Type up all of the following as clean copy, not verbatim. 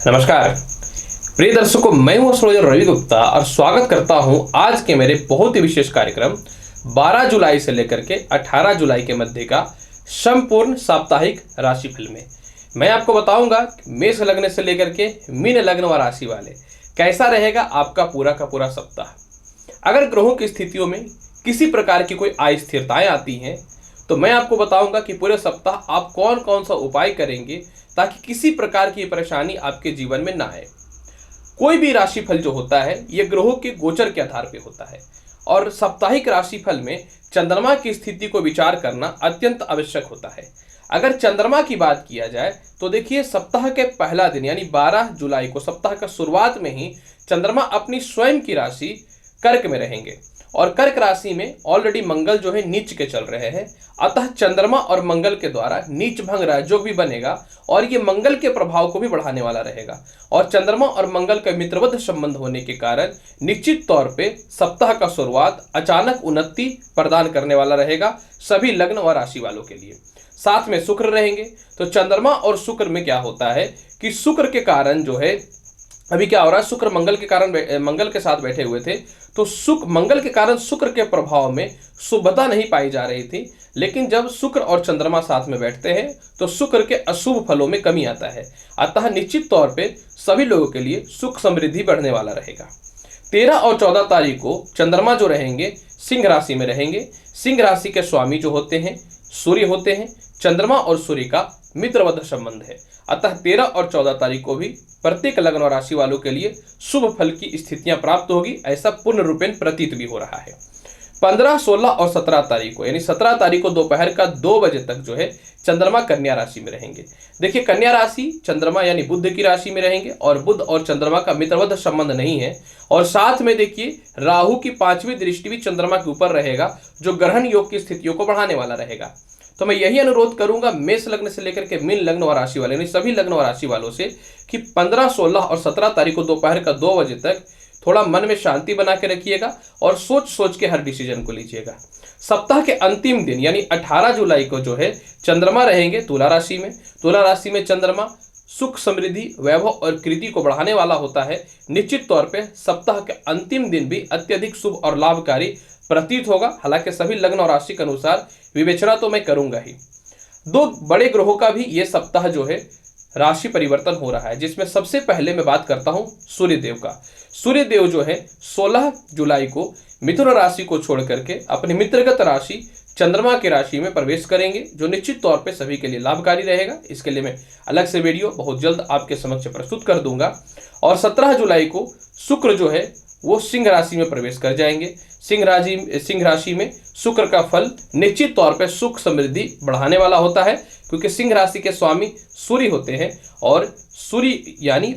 नमस्कार प्रिय दर्शकों, मैं हूं एस्ट्रोलॉजर रवि गुप्ता और स्वागत करता हूं आज के मेरे बहुत ही विशेष कार्यक्रम 12 जुलाई से लेकर के 18 जुलाई के मध्य का संपूर्ण साप्ताहिक राशिफल में मैं आपको बताऊंगा मेष लग्न से लेकर के मीन लग्न व राशि वाले कैसा रहेगा आपका पूरा का पूरा सप्ताह। अगर ग्रहों की स्थितियों में किसी प्रकार की कोई अस्थिरताएं आती हैं तो मैं आपको बताऊंगा कि पूरे सप्ताह आप कौन कौन सा उपाय करेंगे ताकि किसी प्रकार की परेशानी आपके जीवन में ना आए। कोई भी राशिफल जो होता है ये ग्रहों के गोचर के आधार पर होता है और साप्ताहिक राशिफल में चंद्रमा की स्थिति को विचार करना अत्यंत आवश्यक होता है। अगर चंद्रमा की बात किया जाए तो देखिए सप्ताह के पहला दिन यानी 12 जुलाई को सप्ताह का शुरुआत में ही चंद्रमा अपनी स्वयं की राशि कर्क में रहेंगे और कर्क राशि में ऑलरेडी मंगल जो है नीच के चल रहे हैं। अतः चंद्रमा और मंगल के द्वारा नीच भंग राजयोग भी बनेगा और ये मंगल के प्रभाव को भी बढ़ाने वाला रहेगा और चंद्रमा और मंगल का मित्रवत संबंध होने के कारण निश्चित तौर पे सप्ताह का शुरुआत अचानक उन्नति प्रदान करने वाला रहेगा सभी लग्न और राशि वालों के लिए। साथ में शुक्र रहेंगे तो चंद्रमा और शुक्र में क्या होता है कि शुक्र के कारण जो है अभी क्या हो रहा है, शुक्र मंगल के कारण मंगल के साथ बैठे हुए थे तो मंगल के कारण शुक्र के प्रभाव में शुभता नहीं पाई जा रही थी, लेकिन जब शुक्र और चंद्रमा साथ में बैठते हैं तो शुक्र के अशुभ फलों में कमी आता है। अतः निश्चित तौर पे सभी लोगों के लिए सुख समृद्धि बढ़ने वाला रहेगा। 13 और 14 तारीख को चंद्रमा जो रहेंगे सिंह राशि में रहेंगे। सिंह राशि के स्वामी जो होते हैं सूर्य होते हैं। चंद्रमा और सूर्य का मित्रवत संबंध है। अतः 13 और 14 तारीख को भी प्रत्येक लग्न और राशि वालों के लिए शुभ फल की स्थितियां प्राप्त होगी, ऐसा पूर्ण रूपेण प्रतीत भी हो रहा है। 15, 16 और 17 तारीख को यानी 17 तारीख को दोपहर का 2 बजे तक जो है चंद्रमा कन्या राशि में रहेंगे। देखिए कन्या राशि चंद्रमा यानी बुध की राशि में रहेंगे और बुध और चंद्रमा का मित्रवत संबंध नहीं है और साथ में देखिए राहु की 5वीं दृष्टि भी चंद्रमा के ऊपर रहेगा जो ग्रहण योग की स्थितियों को बढ़ाने वाला रहेगा। तो मैं यही अनुरोध करूंगा मेष लग्न से लेकर के मीन लग्न और राशि वाले यानी सभी लग्न और राशि वालों से कि 15, 16 और 17 तारीख को दोपहर का 2 बजे तक थोड़ा मन में शांति बना के रखिएगा और सोच सोच के हर डिसीजन को लीजिएगा। सप्ताह के अंतिम दिन यानी 18 जुलाई को जो है चंद्रमा रहेंगे तुला राशि में। तुला राशि में चंद्रमा सुख समृद्धि वैभव और कृति को बढ़ाने वाला होता है। निश्चित तौर पे सप्ताह के अंतिम दिन भी अत्यधिक शुभ और लाभकारी प्रतीत होगा। हालांकि सभी लग्न और राशि के अनुसार विवेचना तो मैं करूंगा ही। 2 बड़े ग्रहों का भी ये सप्ताह जो है राशि परिवर्तन हो रहा है, जिसमें सबसे पहले मैं बात करता हूं सूर्यदेव का। सूर्यदेव जो है 16 जुलाई को मिथुन राशि को छोड़ करके अपनी मित्रगत राशि चंद्रमा की राशि में प्रवेश करेंगे, जो निश्चित तौर पे सभी के लिए लाभकारी रहेगा। इसके लिए मैं अलग से वीडियो बहुत जल्द आपके समक्ष प्रस्तुत कर दूंगा। और 17 जुलाई को शुक्र जो है वो सिंह राशि में प्रवेश कर जाएंगे। सिंह राशि में शुक्र का फल निश्चित तौर पे सुख समृद्धि बढ़ाने वाला होता है, क्योंकि सिंह राशि के स्वामी सूर्य होते हैं और सूर्य यानी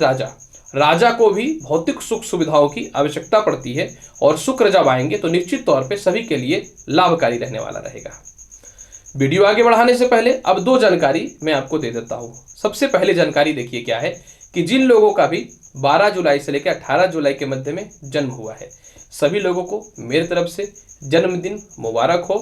राजा को भी भौतिक सुख सुविधाओं की आवश्यकता पड़ती है और शुक्र जब आएंगे तो निश्चित तौर पे सभी के लिए लाभकारी रहने वाला रहेगा। वीडियो आगे बढ़ाने से पहले अब 2 जानकारी मैं आपको दे देता हूँ। सबसे पहले जानकारी देखिए क्या है कि जिन लोगों का भी 12 जुलाई से लेकर 18 जुलाई के मध्य में जन्म हुआ है सभी लोगों को मेरी तरफ से जन्मदिन मुबारक हो।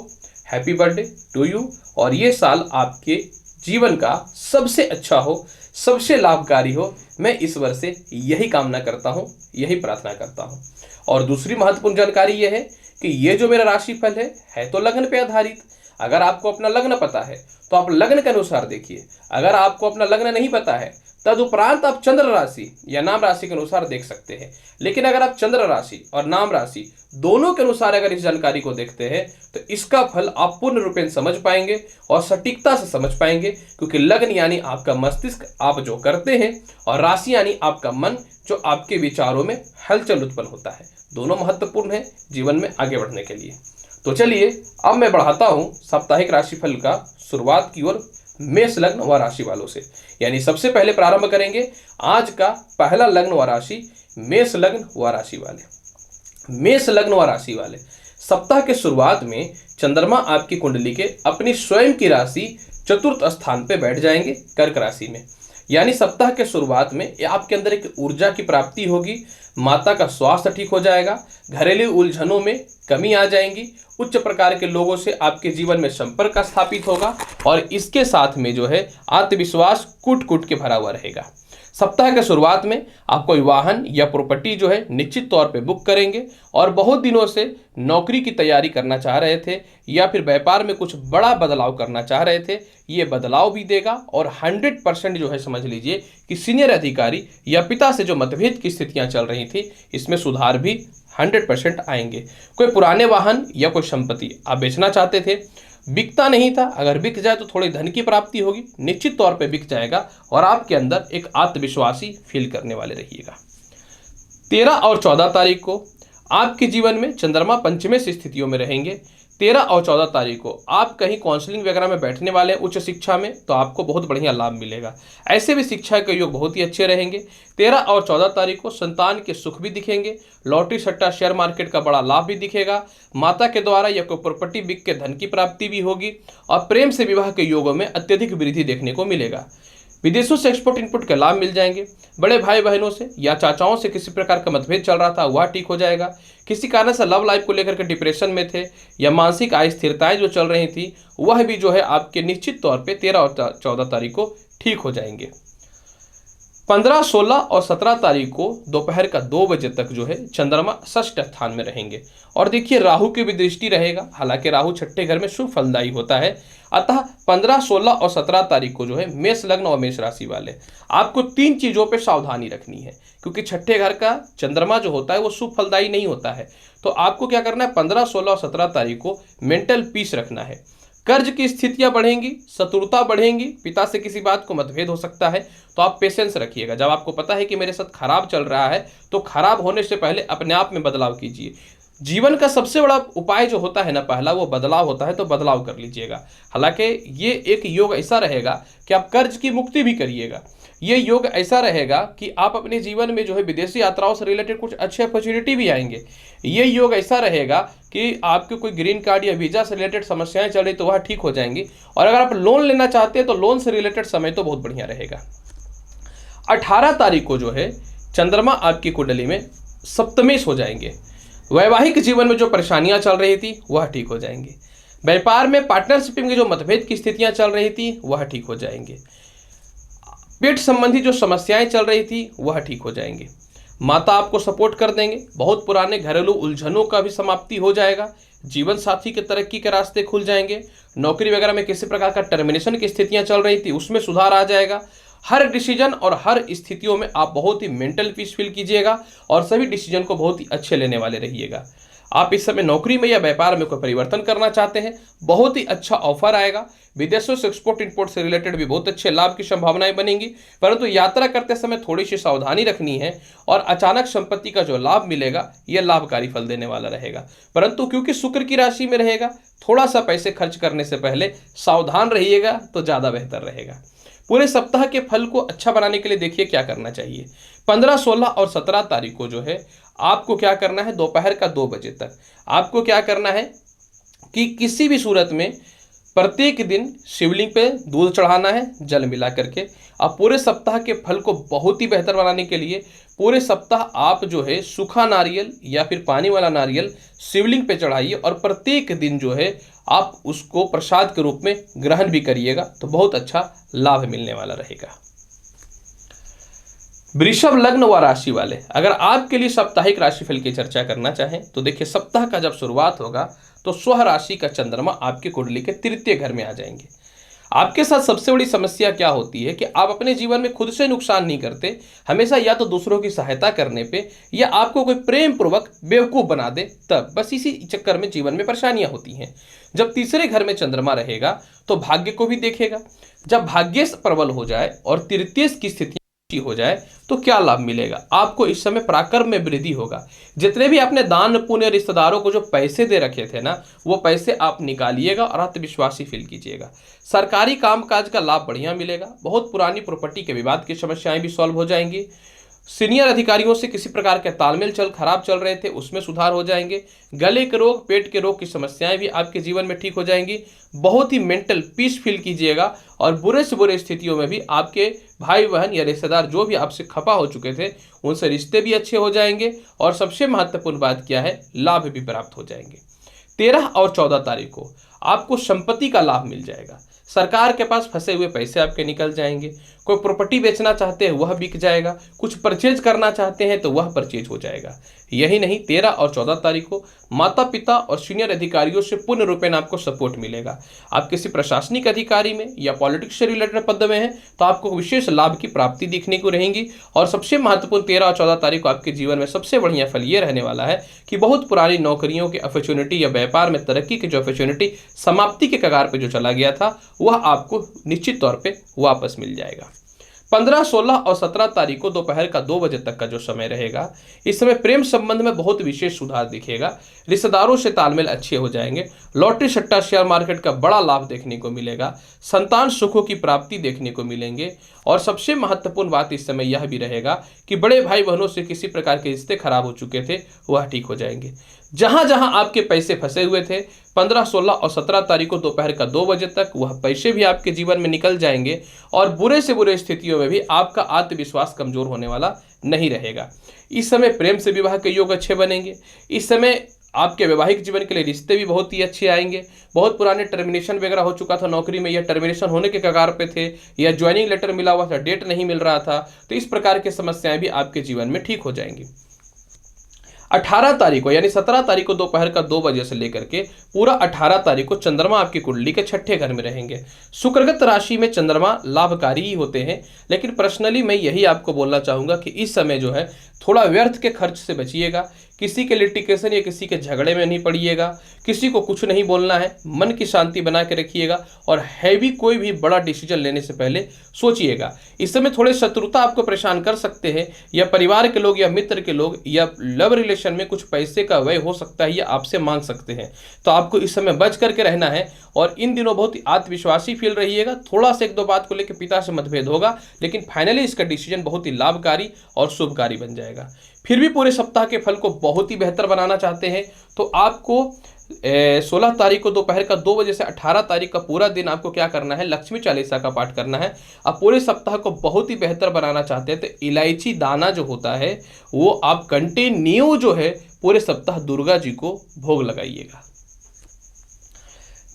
हैप्पी बर्थडे टू यू और ये साल आपके जीवन का सबसे अच्छा हो, सबसे लाभकारी हो। मैं ईश्वर से यही कामना करता हूँ, यही प्रार्थना करता हूँ। और दूसरी महत्वपूर्ण जानकारी यह है कि ये जो मेरा राशिफल है तो लग्न पे आधारित। अगर आपको अपना लग्न पता है तो आप लग्न के अनुसार देखिए। अगर आपको अपना लग्न नहीं पता है तदुपरांत आप चंद्र राशि या नाम राशि के अनुसार देख सकते हैं। लेकिन अगर आप चंद्र राशि और नाम राशि दोनों के अनुसार अगर इस जानकारी को देखते हैं तो इसका फल आप पूर्ण रूपेण समझ पाएंगे और सटीकता से समझ पाएंगे, क्योंकि लग्न यानी आपका मस्तिष्क आप जो करते हैं और राशि यानी आपका मन जो आपके विचारों में हलचल उत्पन्न होता है। दोनों महत्वपूर्ण है जीवन में आगे बढ़ने के लिए। तो चलिए अब मैं बढ़ाता हूं साप्ताहिक राशिफल का शुरुआत की ओर मेष लग्न व राशि वालों से। यानी सबसे पहले प्रारंभ करेंगे आज का पहला लग्न व राशि मेष लग्न व राशि वाले। मेष लग्न व राशि वाले सप्ताह के शुरुआत में चंद्रमा आपकी कुंडली के अपनी स्वयं की राशि चतुर्थ स्थान पे बैठ जाएंगे कर्क राशि में। यानी सप्ताह के शुरुआत में आपके अंदर एक ऊर्जा की प्राप्ति होगी। माता का स्वास्थ्य ठीक हो जाएगा। घरेलू उलझनों में कमी आ जाएंगी। उच्च प्रकार के लोगों से आपके जीवन में संपर्क स्थापित होगा और इसके साथ में जो है आत्मविश्वास कूट कूट के भरा हुआ रहेगा। सप्ताह के शुरुआत में आप कोई वाहन या प्रॉपर्टी जो है निश्चित तौर पे बुक करेंगे और बहुत दिनों से नौकरी की तैयारी करना चाह रहे थे या फिर व्यापार में कुछ बड़ा बदलाव करना चाह रहे थे, ये बदलाव भी देगा। और 100% जो है समझ लीजिए कि सीनियर अधिकारी या पिता से जो मतभेद की स्थितियां चल रही थी, इसमें सुधार भी 100% आएंगे। कोई पुराने वाहन या कोई संपत्ति आप बेचना चाहते थे, बिकता नहीं था, अगर बिक जाए तो थोड़ी धन की प्राप्ति होगी, निश्चित तौर पे बिक जाएगा और आपके अंदर एक आत्मविश्वासी फील करने वाले रहिएगा। 13 और 14 तारीख को आपके जीवन में चंद्रमा पंचमे से स्थितियों में रहेंगे। 13 और 14 तारीख को आप कहीं काउंसलिंग वगैरह में बैठने वाले हैं उच्च शिक्षा में, तो आपको बहुत बढ़िया लाभ मिलेगा। ऐसे भी शिक्षा के योग बहुत ही अच्छे रहेंगे। 13 और 14 तारीख को संतान के सुख भी दिखेंगे। लॉटरी सट्टा शेयर मार्केट का बड़ा लाभ भी दिखेगा। माता के द्वारा या कोई प्रॉपर्टी बिक के धन की प्राप्ति भी होगी और प्रेम से विवाह के योगों में अत्यधिक वृद्धि देखने को मिलेगा। विदेशों से एक्सपोर्ट इनपुट के लाभ मिल जाएंगे। बड़े भाई बहनों से या चाचाओं से किसी प्रकार का मतभेद चल रहा था, वह ठीक हो जाएगा। किसी कारण से लव लाइफ को लेकर के डिप्रेशन में थे या मानसिक अस्थिरताएं जो चल रही थी, वह भी जो है आपके निश्चित तौर पे 13 और 14 तारीख को ठीक हो जाएंगे। 15, 16 और 17 तारीख को दोपहर का 2 बजे तक जो है चंद्रमा षष्ठ स्थान में रहेंगे। और देखिए राहु की भी दृष्टि रहेगा, हालांकि राहु छठे घर में शुभ फलदायी होता है। अतः 15, 16 और 17 तारीख को जो है मेष लग्न और मेष राशि वाले आपको 3 चीजों पे सावधानी रखनी है, क्योंकि छठे घर का चंद्रमा जो होता है वो शुभ फलदायी नहीं होता है। तो आपको क्या करना है, 15, 16 और 17 तारीख को मेंटल पीस रखना है। कर्ज की स्थितियां बढ़ेंगी, शत्रुता बढ़ेंगी, पिता से किसी बात को मतभेद हो सकता है, तो आप पेशेंस रखिएगा। जब आपको पता है कि मेरे साथ खराब चल रहा है, तो खराब होने से पहले अपने आप में बदलाव कीजिए। जीवन का सबसे बड़ा उपाय जो होता है ना, पहला वो बदलाव होता है, तो बदलाव कर लीजिएगा। हालांकि ये एक योग ऐसा रहेगा कि आप कर्ज की मुक्ति भी करिएगा। ये योग ऐसा रहेगा कि आप अपने जीवन में जो है विदेशी यात्राओं से रिलेटेड कुछ अच्छे अपॉर्चुनिटी भी आएंगे। ये योग ऐसा रहेगा कि आपके कोई ग्रीन कार्ड या वीजा से रिलेटेड समस्याएं चल रही तो वह ठीक हो जाएंगी। और अगर आप लोन लेना चाहते हैं तो लोन से रिलेटेड समय तो बहुत बढ़िया रहेगा। 18 तारीख को जो है चंद्रमा आपकी कुंडली में सप्तमेश हो जाएंगे। वैवाहिक जीवन में जो परेशानियां चल रही थी वह ठीक हो जाएंगी। व्यापार में पार्टनरशिप में जो मतभेद की स्थितियां चल रही थी वह ठीक हो जाएंगे। पेट संबंधी जो समस्याएं चल रही थी वह ठीक हो जाएंगे। माता आपको सपोर्ट कर देंगे। बहुत पुराने घरेलू उलझनों का भी समाप्ति हो जाएगा। जीवन साथी के तरक्की के रास्ते खुल जाएंगे। नौकरी वगैरह में किसी प्रकार का टर्मिनेशन की स्थितियां चल रही थी उसमें सुधार आ जाएगा। हर डिसीजन और हर स्थितियों में आप बहुत ही मेंटल पीस फील कीजिएगा और सभी डिसीजन को बहुत ही अच्छे लेने वाले रहिएगा। आप इस समय नौकरी में या व्यापार में कोई परिवर्तन करना चाहते हैं, बहुत ही अच्छा ऑफर आएगा। विदेशों से एक्सपोर्ट इंपोर्ट से रिलेटेड भी बहुत अच्छे लाभ की संभावनाएं बनेंगी, परंतु यात्रा करते समय थोड़ी सी सावधानी रखनी है। और अचानक संपत्ति का जो लाभ मिलेगा यह लाभकारी फल देने वाला रहेगा, परंतु क्योंकि शुक्र की राशि में रहेगा, थोड़ा सा पैसे खर्च करने से पहले सावधान रहिएगा तो ज़्यादा बेहतर रहेगा। पूरे सप्ताह के फल को अच्छा बनाने के लिए देखिए क्या करना चाहिए। 15, 16 और 17 तारीख को जो है आपको क्या करना है, दोपहर का 2 बजे तक आपको क्या करना है कि किसी भी सूरत में प्रत्येक दिन शिवलिंग पे दूध चढ़ाना है जल मिला करके। अब पूरे सप्ताह के फल को बहुत ही बेहतर बनाने के लिए पूरे सप्ताह आप जो है सूखा नारियल या फिर पानी वाला नारियल शिवलिंग पे चढ़ाइए और प्रत्येक दिन जो है आप उसको प्रसाद के रूप में ग्रहण भी करिएगा, तो बहुत अच्छा लाभ मिलने वाला रहेगा। वृषभ लग्न व राशि वाले, अगर आपके लिए साप्ताहिक राशिफल की चर्चा करना चाहें तो देखिए सप्ताह का जब शुरुआत होगा तो स्व राशि का चंद्रमा आपकी कुंडली के तृतीय घर में आ जाएंगे। आपके साथ सबसे बड़ी समस्या क्या होती है कि आप अपने जीवन में खुद से नुकसान नहीं करते, हमेशा या तो दूसरों की सहायता करने पे या आपको कोई प्रेम पूर्वक बेवकूफ बना दे, तब बस इसी चक्कर में जीवन में परेशानियां होती हैं। जब तीसरे घर में चंद्रमा रहेगा तो भाग्य को भी देखेगा। जब भाग्येश प्रबल हो जाए और तृतीय की स्थिति हो जाए तो क्या लाभ मिलेगा आपको, इस समय पराक्रम में वृद्धि होगा। जितने भी आपने दान पुण्य रिश्तेदारों को जो पैसे दे रखे थे ना, वो पैसे आप निकालिएगा और आत्मविश्वासी फील कीजिएगा। सरकारी कामकाज का लाभ बढ़िया मिलेगा। बहुत पुरानी प्रॉपर्टी के विवाद की समस्याएं भी सॉल्व हो जाएंगी। सीनियर अधिकारियों से किसी प्रकार के तालमेल खराब चल रहे थे उसमें सुधार हो जाएंगे। गले के रोग पेट के रोग की समस्याएं भी आपके जीवन में ठीक हो जाएंगी। बहुत ही मेंटल पीस फील कीजिएगा और बुरे से बुरे स्थितियों में भी आपके भाई बहन या रिश्तेदार जो भी आपसे खफा हो चुके थे उनसे रिश्ते भी अच्छे हो जाएंगे। और सबसे महत्वपूर्ण बात क्या है, लाभ भी प्राप्त हो जाएंगे। 13 और 14 तारीख को आपको संपत्ति का लाभ मिल जाएगा। सरकार के पास फंसे हुए पैसे आपके निकल जाएंगे। कोई प्रॉपर्टी बेचना चाहते हैं वह बिक जाएगा, कुछ परचेज करना चाहते हैं तो वह परचेज हो जाएगा। यही नहीं, 13 और 14 तारीख को माता पिता और सीनियर अधिकारियों से पूर्ण रूपेण आपको सपोर्ट मिलेगा। आप किसी प्रशासनिक अधिकारी में या पॉलिटिक्स से रिलेटेड पद में हैं तो आपको विशेष लाभ की प्राप्ति दिखने को रहेंगी। और सबसे महत्वपूर्ण 13 और 14 तारीख को आपके जीवन में सबसे बढ़िया फल ये रहने वाला है कि बहुत पुरानी नौकरियों की अपॉर्चुनिटी या व्यापार में तरक्की की जो अपॉर्चुनिटी समाप्ति के कगार पर जो चला गया था वह आपको निश्चित तौर पर वापस मिल जाएगा। 15, 16 और 17 तारीख को दोपहर का 2 बजे तक का जो समय रहेगा, इस समय प्रेम संबंध में बहुत विशेष सुधार दिखेगा। रिश्तेदारों से तालमेल अच्छे हो जाएंगे। लॉटरी सट्टा शेयर मार्केट का बड़ा लाभ देखने को मिलेगा। संतान सुखों की प्राप्ति देखने को मिलेंगे। और सबसे महत्वपूर्ण बात इस समय यह भी रहेगा कि बड़े भाई बहनों से किसी प्रकार के रिश्ते खराब हो चुके थे वह ठीक हो जाएंगे। जहां जहां आपके पैसे फंसे हुए थे 15, 16 और 17 तारीख को दोपहर का 2 बजे तक वह पैसे भी आपके जीवन में निकल जाएंगे। और बुरे से बुरे स्थितियों में भी आपका आत्मविश्वास कमजोर होने वाला नहीं रहेगा। इस समय प्रेम से विवाह के योग अच्छे बनेंगे। इस समय आपके वैवाहिक जीवन के लिए रिश्ते भी बहुत ही अच्छे आएंगे। बहुत पुराने टर्मिनेशन वगैरह हो चुका था नौकरी में, या टर्मिनेशन होने के कगार पे थे, या ज्वाइनिंग लेटर मिला हुआ था, डेट नहीं मिल रहा था, तो इस प्रकार की समस्याएं भी आपके जीवन में ठीक हो जाएंगी। 18 तारीख को यानी 17 तारीख को दोपहर का 2 बजे से लेकर के पूरा 18 तारीख को चंद्रमा आपकी कुंडली के 6ठे घर में रहेंगे। शुक्रगत राशि में चंद्रमा लाभकारी ही होते हैं, लेकिन पर्सनली मैं यही आपको बोलना चाहूंगा कि इस समय जो है थोड़ा व्यर्थ के खर्च से बचिएगा। किसी के लिटिगेशन या किसी के झगड़े में नहीं पड़िएगा। किसी को कुछ नहीं बोलना है। मन की शांति बना के रखिएगा। और हैवी कोई भी बड़ा डिसीजन लेने से पहले सोचिएगा। इस समय थोड़े शत्रुता आपको परेशान कर सकते हैं, या परिवार के लोग या मित्र के लोग या लव रिलेशन में कुछ पैसे का व्यय हो सकता है या आपसे मांग सकते हैं। तो आपको इस समय बच करके रहना है। और इन दिनों बहुत ही आत्मविश्वासी फील रहिएगा। थोड़ा सा 1-2 बात को लेकर पिता से मतभेद होगा, लेकिन फाइनली इसका डिसीजन बहुत ही लाभकारी और शुभकारी बन जाएगा। फिर भी पूरे सप्ताह के फल को बहुत ही बेहतर बनाना चाहते हैं तो आपको 16 तारीख को दोपहर का 2 बजे से 18 तारीख का पूरा दिन आपको क्या करना है, लक्ष्मी चालीसा का पाठ करना है। आप पूरे सप्ताह को बहुत ही बेहतर बनाना चाहते हैं तो इलायची दाना जो होता है वो आप कंटिन्यू जो है पूरे सप्ताह दुर्गा जी को भोग लगाइएगा।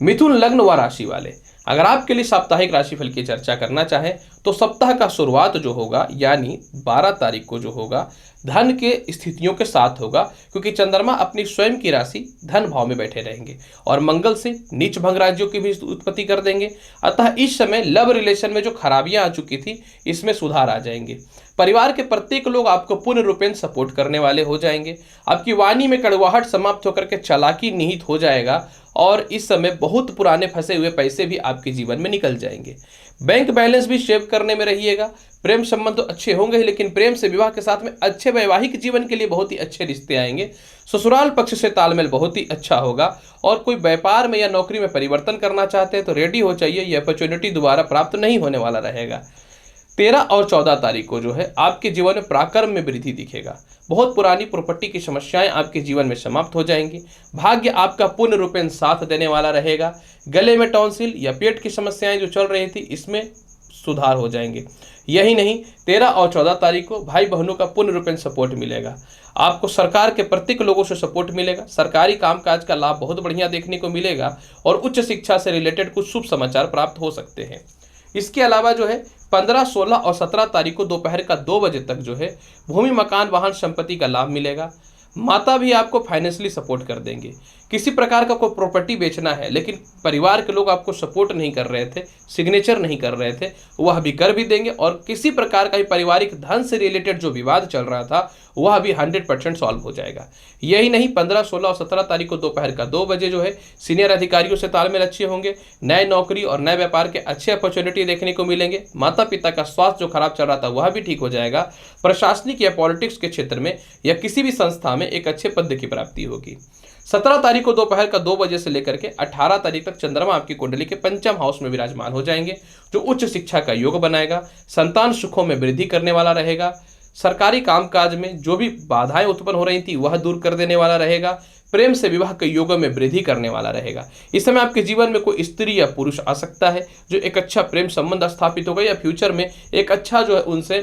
मिथुन लग्न व राशि वाले, अगर आपके लिए साप्ताहिक राशिफल की चर्चा करना चाहें तो सप्ताह का शुरुआत जो होगा यानी 12 तारीख को जो होगा धन के स्थितियों के साथ होगा, क्योंकि चंद्रमा अपनी स्वयं की राशि धन भाव में बैठे रहेंगे और मंगल से नीच भंग राज्यों की भी उत्पत्ति कर देंगे। अतः इस समय लव रिलेशन में जो खराबियां आ चुकी थी इसमें सुधार आ जाएंगे। परिवार के प्रत्येक लोग आपको पूर्ण रूपेण सपोर्ट करने वाले हो जाएंगे। आपकी वाणी में कड़वाहट समाप्त होकर के चालाकी निहित हो जाएगा। और इस समय बहुत पुराने फंसे हुए पैसे भी आपके जीवन में निकल जाएंगे। बैंक बैलेंस भी सेव करने में रहिएगा। प्रेम संबंध तो अच्छे होंगे ही, लेकिन प्रेम से विवाह के साथ में अच्छे वैवाहिक जीवन के लिए बहुत ही अच्छे रिश्ते आएंगे। ससुराल पक्ष से तालमेल बहुत ही अच्छा होगा। और कोई व्यापार में या नौकरी में परिवर्तन करना चाहते हैं तो रेडी हो जाइए, यह अपॉर्चुनिटी दोबारा प्राप्त नहीं होने वाला रहेगा। 13 और 14 तारीख को जो है आपके जीवन में पराक्रम में वृद्धि दिखेगा। बहुत पुरानी प्रॉपर्टी की समस्याएं आपके जीवन में समाप्त हो जाएंगी। भाग्य आपका पूर्ण रूपेण साथ देने वाला रहेगा। गले में टॉन्सिल या पेट की समस्याएं जो चल रही थी इसमें सुधार हो जाएंगे। यही नहीं, 13 और 14 तारीख को भाई बहनों का पूर्ण रूपेण सपोर्ट मिलेगा। आपको सरकार के प्रत्येक लोगों से सपोर्ट मिलेगा। सरकारी कामकाज का लाभ बहुत बढ़िया देखने को मिलेगा और उच्च शिक्षा से रिलेटेड कुछ शुभ समाचार प्राप्त हो सकते हैं। इसके अलावा जो है 15, 16 और 17 तारीख को दोपहर का 2 बजे तक जो है भूमि मकान वाहन संपत्ति का लाभ मिलेगा। माता भी आपको फाइनेंशियली सपोर्ट कर देंगे। किसी प्रकार का कोई प्रॉपर्टी बेचना है लेकिन परिवार के लोग आपको सपोर्ट नहीं कर रहे थे, सिग्नेचर नहीं कर रहे थे, वह भी कर भी देंगे। और किसी प्रकार का भी पारिवारिक धन से रिलेटेड जो विवाद चल रहा था वह भी 100% सॉल्व हो जाएगा। यही नहीं, 15, 16 और 17 तारीख को दोपहर का 2 बजे जो है सीनियर अधिकारियों से तालमेल अच्छे होंगे। नए नौकरी और नए व्यापार के अच्छे अपॉर्चुनिटी देखने को मिलेंगे। माता पिता का स्वास्थ्य जो खराब चल रहा था वह भी ठीक हो जाएगा। प्रशासनिक या पॉलिटिक्स के क्षेत्र में या किसी भी संस्था में एक अच्छे पद की प्राप्ति होगी। 17 तारीख को दोपहर का 2 बजे से लेकर के 18 तारीख तक चंद्रमा आपकी कुंडली के पंचम हाउस में विराजमान हो जाएंगे, जो उच्च शिक्षा का योग बनाएगा। संतान सुखों में वृद्धि करने वाला रहेगा। सरकारी कामकाज में जो भी बाधाएं उत्पन्न हो रही थी वह दूर कर देने वाला रहेगा। प्रेम से विवाह के योगों में वृद्धि करने वाला रहेगा। इस समय आपके जीवन में कोई स्त्री या पुरुष आ सकता है जो एक अच्छा प्रेम संबंध स्थापित होगा या फ्यूचर में एक अच्छा जो है उनसे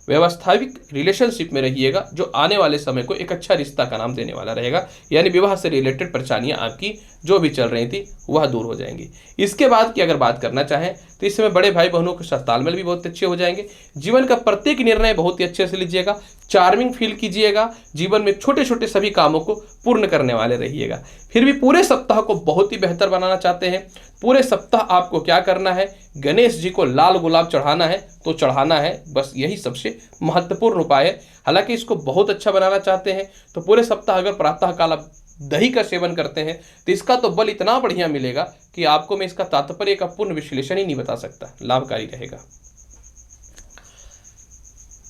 व्यवस्थापिक रिलेशनशिप में रहिएगा, जो आने वाले समय को एक अच्छा रिश्ता का नाम देने वाला रहेगा। यानी विवाह से रिलेटेड परेशानियां आपकी जो भी चल रही थी वह दूर हो जाएंगी। इसके बाद की अगर बात करना चाहें तो इस समय बड़े भाई बहनों के साथ तालमेल भी बहुत अच्छे हो जाएंगे। जीवन का प्रत्येक निर्णय बहुत ही अच्छे से लीजिएगा, चार्मिंग फील कीजिएगा, जीवन में छोटे छोटे सभी कामों को पूर्ण करने वाले रहिएगा। फिर भी पूरे सप्ताह को बहुत ही बेहतर बनाना चाहते हैं, पूरे सप्ताह आपको क्या करना है, गणेश जी को लाल गुलाब चढ़ाना है तो चढ़ाना है, बस यही सबसे महत्वपूर्ण उपाय है। हालांकि इसको बहुत अच्छा बनाना चाहते हैं तो पूरे सप्ताह अगर प्रातः काल आप दही का सेवन करते हैं तो इसका तो बल इतना बढ़िया मिलेगा कि आपको मैं इसका तात्पर्य का पूर्ण विश्लेषण ही नहीं बता सकता, लाभकारी रहेगा।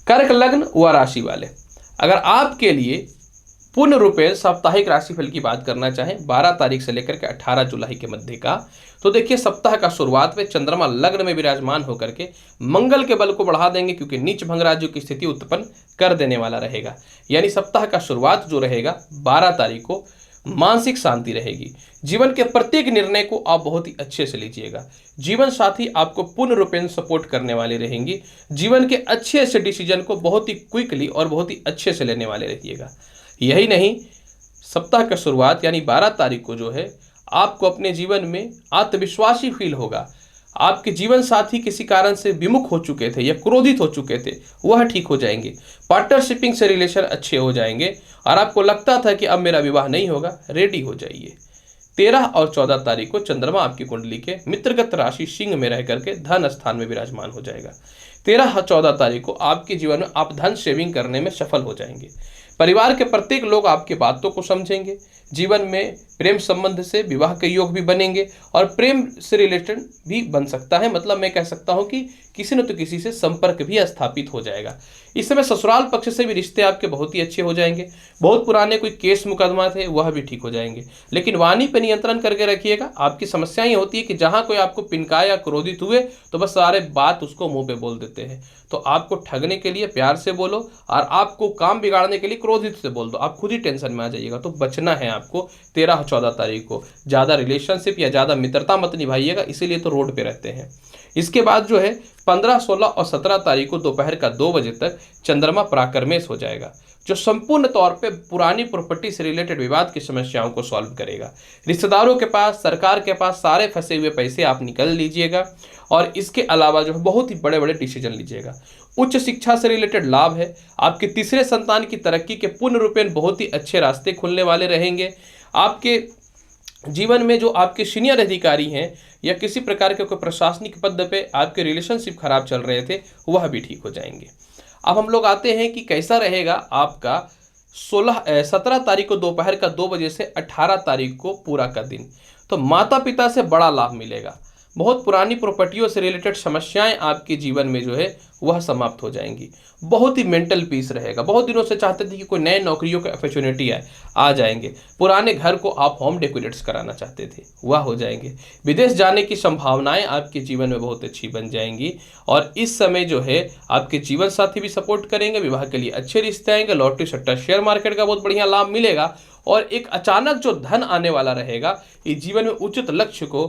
कर्क लग्न व राशि वाले, अगर आपके लिए पूर्ण रूपेण साप्ताहिक राशिफल की बात करना चाहें 12 तारीख से लेकर के 18 जुलाई के मध्य का, तो देखिए सप्ताह का शुरुआत में चंद्रमा लग्न में विराजमान होकर के मंगल के बल को बढ़ा देंगे, क्योंकि नीच भंग राजु की स्थिति उत्पन्न कर देने वाला रहेगा। यानी सप्ताह का शुरुआत जो रहेगा 12 तारीख को मानसिक शांति रहेगी। जीवन के प्रत्येक निर्णय को आप बहुत ही अच्छे से लीजिएगा। जीवन साथी आपको पूर्ण रूपेण सपोर्ट करने वाले रहेंगी। जीवन के अच्छे अच्छे डिसीजन को बहुत ही क्विकली और बहुत ही अच्छे से लेने वाले रहिएगा। यही नहीं, सप्ताह का शुरुआत यानी 12 तारीख को जो है आपको अपने जीवन में आत्मविश्वासी फील होगा। आपके जीवन साथी किसी कारण से विमुख हो चुके थे या क्रोधित हो चुके थे, वह ठीक हो जाएंगे। पार्टनरशिपिंग से रिलेशन अच्छे हो जाएंगे और आपको लगता था कि अब मेरा विवाह नहीं होगा, रेडी हो जाइए। 13 और 14 तारीख को चंद्रमा आपकी कुंडली के मित्रगत राशि सिंह में रह करके धन स्थान में विराजमान हो जाएगा। 13 और 14 तारीख को आपके जीवन में आप धन सेविंग करने में सफल हो जाएंगे। परिवार के प्रत्येक लोग आपकी बातों को समझेंगे। जीवन में प्रेम संबंध से विवाह के योग भी बनेंगे और प्रेम से रिलेटेड भी बन सकता है। मतलब मैं कह सकता हूं कि किसी न तो किसी से संपर्क भी स्थापित हो जाएगा। इस समय ससुराल पक्ष से भी रिश्ते आपके बहुत ही अच्छे हो जाएंगे। बहुत पुराने कोई केस मुकदमा थे वह भी ठीक हो जाएंगे। लेकिन वाणी पर नियंत्रण करके रखिएगा। आपकी समस्या ये होती है कि जहां कोई आपको पिनकाया या क्रोधित हुए तो बस सारे बात उसको मुंह पे बोल देते हैं। तो आपको ठगने के लिए प्यार से बोलो और आपको काम बिगाड़ने के लिए क्रोधित से बोल दो, आप खुद ही टेंशन में आ जाइएगा। तो बचना है आपको 13 और 14 तारीख को। ज़्यादा रिलेशनशिप या ज़्यादा मित्रता मत निभाइएगा, इसीलिए तो रोड पे रहते हैं। इसके बाद जो है 15, 16 और 17 तारीख को दोपहर का 2 बजे तक चंद्रमा पराक्रमेश हो जाएगा, जो संपूर्ण तौर पे पुरानी प्रॉपर्टी से रिलेटेड विवाद की समस्याओं को सॉल्व करेगा। रिश्तेदारों के पास, सरकार के पास सारे फंसे हुए पैसे आप निकल लीजिएगा और इसके अलावा जो है बहुत ही बड़े बड़े डिसीजन लीजिएगा। उच्च शिक्षा से रिलेटेड लाभ है। आपके तीसरे संतान की तरक्की के पूर्ण रूपेण बहुत ही अच्छे रास्ते खुलने वाले रहेंगे। आपके जीवन में जो आपके सीनियर अधिकारी हैं या किसी प्रकार के कोई प्रशासनिक पद पे आपके रिलेशनशिप खराब चल रहे थे वह भी ठीक हो जाएंगे। अब हम लोग आते हैं कि कैसा रहेगा आपका 17 तारीख को दोपहर का 2 बजे से 18 तारीख को पूरा का दिन। तो माता पिता से बड़ा लाभ मिलेगा। बहुत पुरानी प्रॉपर्टियों से रिलेटेड समस्याएं आपके जीवन में जो है वह समाप्त हो जाएंगी। बहुत ही मेंटल पीस रहेगा। बहुत दिनों से चाहते थे कि कोई नए नौकरियों के अपॉर्चुनिटी आ जाएंगे। पुराने घर को आप होम डेकोरेट्स कराना चाहते थे वह हो जाएंगे। विदेश जाने की संभावनाएं आपके जीवन में बहुत अच्छी बन जाएंगी और इस समय जो है आपके जीवन साथी भी सपोर्ट करेंगे। विवाह के लिए अच्छे रिश्ते आएंगे। लॉटरी सट्टा शेयर मार्केट का बहुत बढ़िया लाभ मिलेगा और एक अचानक जो धन आने वाला रहेगा ये जीवन में उचित लक्ष्य को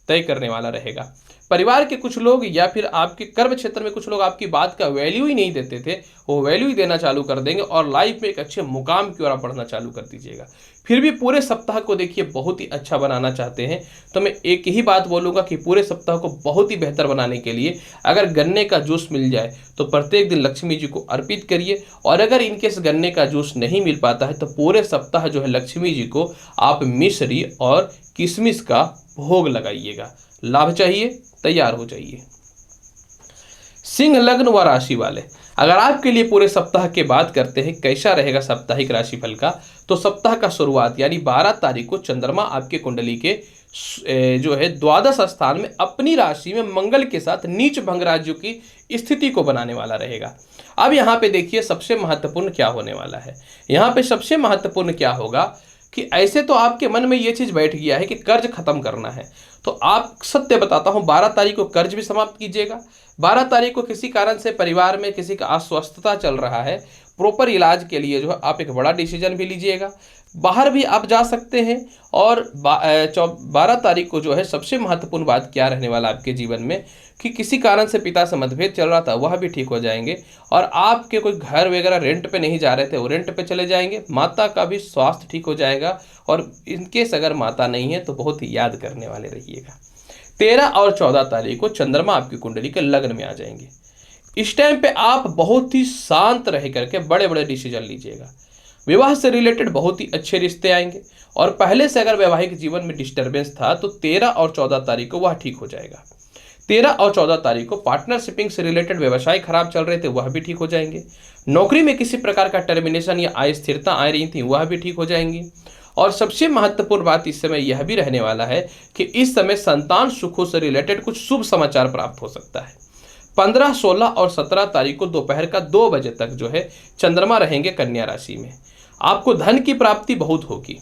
तय करने वाला रहेगा। परिवार के कुछ लोग या फिर आपके कर्म क्षेत्र में कुछ लोग आपकी बात का वैल्यू ही नहीं देते थे, वो वैल्यू ही देना चालू कर देंगे और लाइफ में एक अच्छे मुकाम की ओर आप बढ़ना चालू कर दीजिएगा। फिर भी पूरे सप्ताह को देखिए बहुत ही अच्छा बनाना चाहते हैं तो मैं एक ही बात बोलूँगा कि पूरे सप्ताह को बहुत ही बेहतर बनाने के लिए अगर गन्ने का जूस मिल जाए तो प्रत्येक दिन लक्ष्मी जी को अर्पित करिए और अगर इनकेस गन्ने का जूस नहीं मिल पाता है तो पूरे सप्ताह जो है लक्ष्मी जी को आप मिश्री और किशमिश का भोग लगाइएगा। लाभ चाहिए, तैयार हो जाइए। सिंह लग्न व राशि वाले, अगर आपके लिए पूरे सप्ताह के बात करते हैं कैसा रहेगा साप्ताहिक राशिफल का, तो सप्ताह का शुरुआत यानी 12 तारीख को चंद्रमा आपके कुंडली के जो है द्वादश स्थान में अपनी राशि में मंगल के साथ नीच भंग राजु की स्थिति को बनाने वाला रहेगा। अब यहाँ पे देखिए सबसे महत्वपूर्ण क्या होने वाला है। यहाँ पे सबसे महत्वपूर्ण क्या होगा कि ऐसे तो आपके मन में ये चीज़ बैठ गया है कि कर्ज खत्म करना है, तो आप सत्य बताता हूँ 12 तारीख को कर्ज भी समाप्त कीजिएगा। 12 तारीख को किसी कारण से परिवार में किसी का अस्वस्थता चल रहा है, प्रॉपर इलाज के लिए जो है आप एक बड़ा डिसीजन भी लीजिएगा। बाहर भी आप जा सकते हैं। और 12 तारीख को जो है सबसे महत्वपूर्ण बात क्या रहने वाला आपके जीवन में कि किसी कारण से पिता से मतभेद चल रहा था, वह भी ठीक हो जाएंगे। और आपके कोई घर वगैरह रेंट पे नहीं जा रहे थे, वो रेंट पे चले जाएंगे। माता का भी स्वास्थ्य ठीक हो जाएगा। और इनकेस अगर माता नहीं है तो बहुत ही याद करने वाले रहिएगा। 13 और 14 तारीख को चंद्रमा आपकी कुंडली के लग्न में आ जाएंगे। इस टाइम पे आप बहुत ही शांत रह करके बड़े बड़े डिसीजन लीजिएगा। विवाह से रिलेटेड बहुत ही अच्छे रिश्ते आएंगे। और पहले से अगर वैवाहिक जीवन में डिस्टर्बेंस था तो 13 और 14 तारीख को वह ठीक हो जाएगा। 13 और 14 तारीख को पार्टनरशिपिंग से रिलेटेड व्यवसाय खराब चल रहे थे, वह भी ठीक हो जाएंगे। नौकरी में किसी प्रकार का टर्मिनेशन या अस्थिरता आ रही थी, वह भी ठीक हो जाएंगी। और सबसे महत्वपूर्ण बात इस समय यह भी रहने वाला है कि इस समय संतान सुखों से रिलेटेड कुछ शुभ समाचार प्राप्त हो सकता है। 15, 16 और 17 तारीख को दोपहर का 2 बजे तक जो है चंद्रमा रहेंगे कन्या राशि में। आपको धन की प्राप्ति बहुत होगी,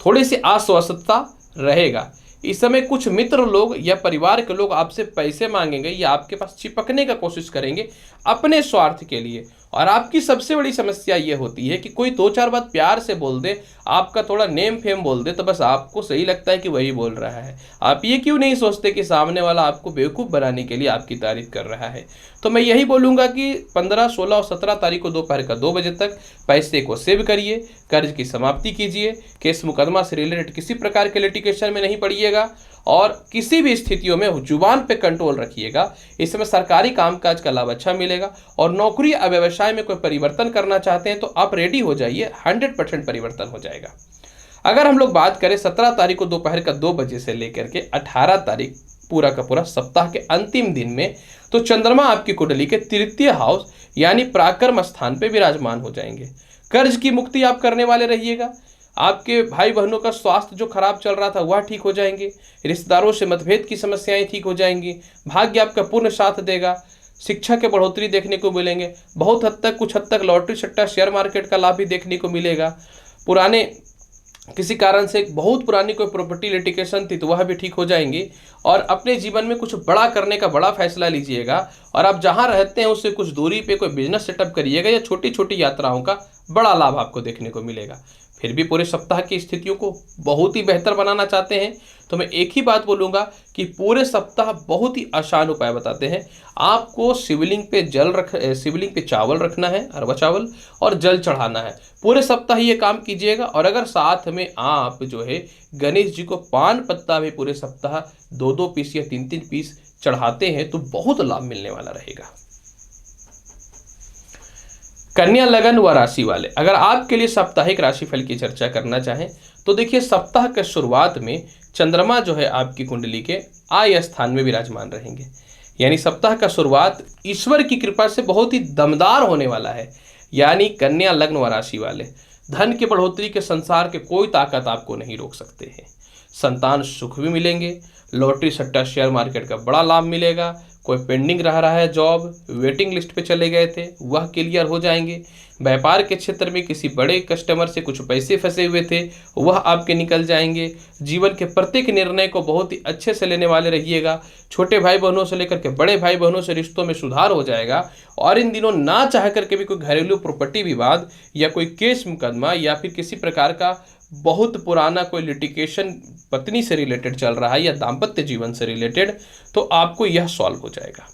थोड़ी सी अस्वस्थता रहेगा। इस समय कुछ मित्र लोग या परिवार के लोग आपसे पैसे मांगेंगे या आपके पास चिपकने का कोशिश करेंगे अपने स्वार्थ के लिए। और आपकी सबसे बड़ी समस्या ये होती है कि कोई 2-4 बात प्यार से बोल दे, आपका थोड़ा नेम फेम बोल दे, तो बस आपको सही लगता है कि वही बोल रहा है। आप ये क्यों नहीं सोचते कि सामने वाला आपको बेवकूफ़ बनाने के लिए आपकी तारीफ कर रहा है। तो मैं यही बोलूँगा कि 15, 16 और 17 तारीख को दोपहर का 2 बजे तक पैसे को सेव करिए, कर्ज की समाप्ति कीजिए, केस मुकदमा से रिलेटेड किसी प्रकार के लिटिगेशन में नहीं पड़िएगा। और किसी भी स्थितियों में जुबान पे कंट्रोल रखिएगा। इस समय सरकारी कामकाज का लाभ अच्छा मिलेगा। और नौकरी या व्यवसाय में कोई परिवर्तन करना चाहते हैं तो आप रेडी हो जाइए, 100% परिवर्तन हो जाएगा। अगर हम लोग बात करें 17 तारीख को दोपहर का 2 बजे से लेकर के 18 तारीख पूरा का पूरा सप्ताह के अंतिम दिन में, तो चंद्रमा आपकी कुंडली के तृतीय हाउस यानी पराक्रम स्थान पे विराजमान हो जाएंगे। कर्ज की मुक्ति आप करने वाले रहिएगा। आपके भाई बहनों का स्वास्थ्य जो खराब चल रहा था वह ठीक हो जाएंगे। रिश्तेदारों से मतभेद की समस्याएं ठीक हो जाएंगी। भाग्य आपका पूर्ण साथ देगा। शिक्षा के बढ़ोतरी देखने को मिलेंगे। बहुत हद तक कुछ हद तक लॉटरी सट्टा शेयर मार्केट का लाभ भी देखने को मिलेगा। पुराने किसी कारण से बहुत पुरानी कोई प्रॉपर्टी लिटिगेशन थी तो वह भी ठीक हो जाएंगी। और अपने जीवन में कुछ बड़ा करने का बड़ा फैसला लीजिएगा। और आप जहां रहते हैं उससे कुछ दूरी पे कोई बिजनेस सेटअप करिएगा या छोटी छोटी यात्राओं का बड़ा लाभ आपको देखने को मिलेगा। फिर भी पूरे सप्ताह की स्थितियों को बहुत ही बेहतर बनाना चाहते हैं तो मैं एक ही बात बोलूँगा कि पूरे सप्ताह बहुत ही आसान उपाय बताते हैं। आपको शिवलिंग पे चावल रखना है, अरवा चावल, और जल चढ़ाना है। पूरे सप्ताह ये काम कीजिएगा। और अगर साथ में आप जो है गणेश जी को पान पत्ता भी पूरे सप्ताह 2-2 पीस या 3-3 पीस चढ़ाते हैं तो बहुत लाभ मिलने वाला रहेगा। कन्या लगन व राशि वाले, अगर आपके लिए साप्ताहिक राशिफल की चर्चा करना चाहें तो देखिए, सप्ताह के शुरुआत में चंद्रमा जो है आपकी कुंडली के आय स्थान में विराजमान रहेंगे। यानी सप्ताह का शुरुआत ईश्वर की कृपा से बहुत ही दमदार होने वाला है। यानी कन्या लग्न व राशि वाले, धन की बढ़ोतरी के संसार के कोई ताकत आपको नहीं रोक सकते हैं। संतान सुख भी मिलेंगे। लॉटरी सट्टा शेयर मार्केट का बड़ा लाभ मिलेगा। कोई पेंडिंग रह रहा है, जॉब वेटिंग लिस्ट पे चले गए थे, वह क्लियर हो जाएंगे। व्यापार के क्षेत्र में किसी बड़े कस्टमर से कुछ पैसे फंसे हुए थे, वह आपके निकल जाएंगे। जीवन के प्रत्येक निर्णय को बहुत ही अच्छे से लेने वाले रहिएगा। छोटे भाई बहनों से लेकर के बड़े भाई बहनों से रिश्तों में सुधार हो जाएगा। और इन दिनों ना चाह करके भी कोई घरेलू प्रॉपर्टी विवाद या कोई केस मुकदमा या फिर किसी प्रकार का बहुत पुराना कोई लिटिगेशन पत्नी से रिलेटेड चल रहा है या दाम्पत्य जीवन से रिलेटेड, तो आपको यह सॉल्व हो जाएगा।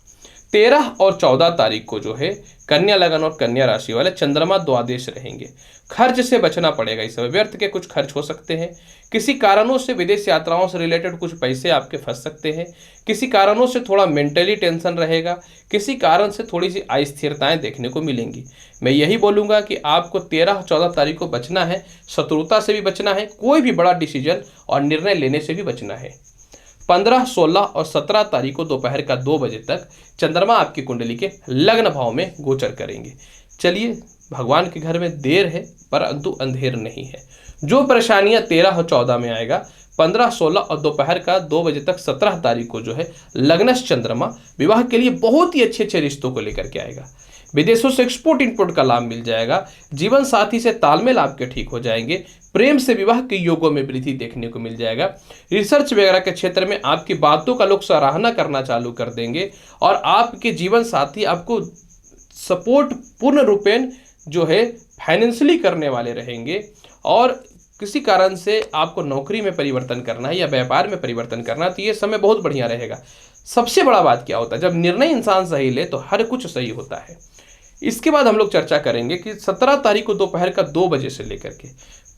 13 और 14 तारीख को जो है कन्या लगन और कन्या राशि वाले चंद्रमा द्वादश रहेंगे। खर्च से बचना पड़ेगा। इस समय व्यर्थ के कुछ खर्च हो सकते हैं। किसी कारणों से विदेश यात्राओं से रिलेटेड कुछ पैसे आपके फंस सकते हैं। किसी कारणों से थोड़ा मेंटली टेंशन रहेगा। किसी कारण से थोड़ी सी अस्थिरताएं देखने को मिलेंगी। मैं यही बोलूँगा कि आपको 13-14 तारीख को बचना है। शत्रुता से भी बचना है। कोई भी बड़ा डिसीजन और निर्णय लेने से भी बचना है। 15, 16 और 17 तारीख को दोपहर का 2 बजे तक चंद्रमा आपकी कुंडली के लग्न भाव में गोचर करेंगे। चलिए, भगवान के घर में देर है परंतु अंधेर नहीं है। जो परेशानियां 13 और 14 में आएगा, 15, 16 और दोपहर का 2 बजे तक 17 तारीख को जो है लग्नस्थ चंद्रमा विवाह के लिए बहुत ही अच्छे अच्छे रिश्तों को लेकर के आएगा। विदेशों से एक्सपोर्ट इंपोर्ट का लाभ मिल जाएगा। जीवन साथी से तालमेल आपके ठीक हो जाएंगे। प्रेम से विवाह के योगों में वृद्धि देखने को मिल जाएगा। रिसर्च वगैरह के क्षेत्र में आपकी बातों का लोग सराहना करना चालू कर देंगे और आपके जीवन साथी आपको सपोर्ट पूर्ण रूपेण जो है फाइनेंशियली करने वाले रहेंगे, और किसी कारण से आपको नौकरी में परिवर्तन करना है या व्यापार में परिवर्तन करना है तो ये समय बहुत बढ़िया रहेगा। सबसे बड़ा बात क्या होता है, जब निर्णय इंसान सही ले तो हर कुछ सही होता है। इसके बाद हम लोग चर्चा करेंगे कि 17 तारीख को दोपहर का 2 बजे से लेकर के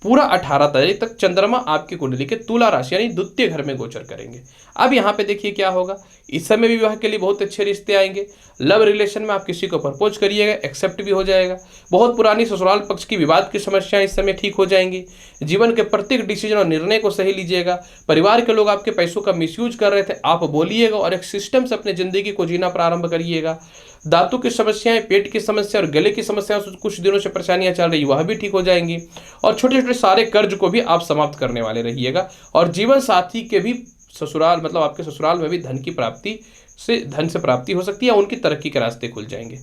पूरा 18 तारीख तक चंद्रमा आपकी कुंडली के तुला राशि यानी द्वितीय घर में गोचर करेंगे। अब यहाँ पे देखिए क्या होगा, इस समय भी विवाह के लिए बहुत अच्छे रिश्ते आएंगे। लव रिलेशन में आप किसी को प्रपोज करिएगा, एक्सेप्ट भी हो जाएगा। बहुत पुरानी ससुराल पक्ष की विवाद की समस्याएं इस समय ठीक हो जाएंगी। जीवन के प्रत्येक डिसीजन और निर्णय को सही लीजिएगा। परिवार के लोग आपके पैसों का मिसयूज कर रहे थे, आप बोलिएगा और एक सिस्टम से अपनी जिंदगी को जीना प्रारंभ करिएगा। दांतों की समस्याएं, पेट की समस्या और गले की समस्या कुछ दिनों से परेशानियां चल रही, वह भी ठीक हो जाएंगी। और छोटे छोटे सारे कर्ज को भी आप समाप्त करने वाले रहिएगा। और जीवन साथी के भी ससुराल मतलब आपके ससुराल में भी धन से प्राप्ति हो सकती है, उनकी तरक्की के रास्ते खुल जाएंगे।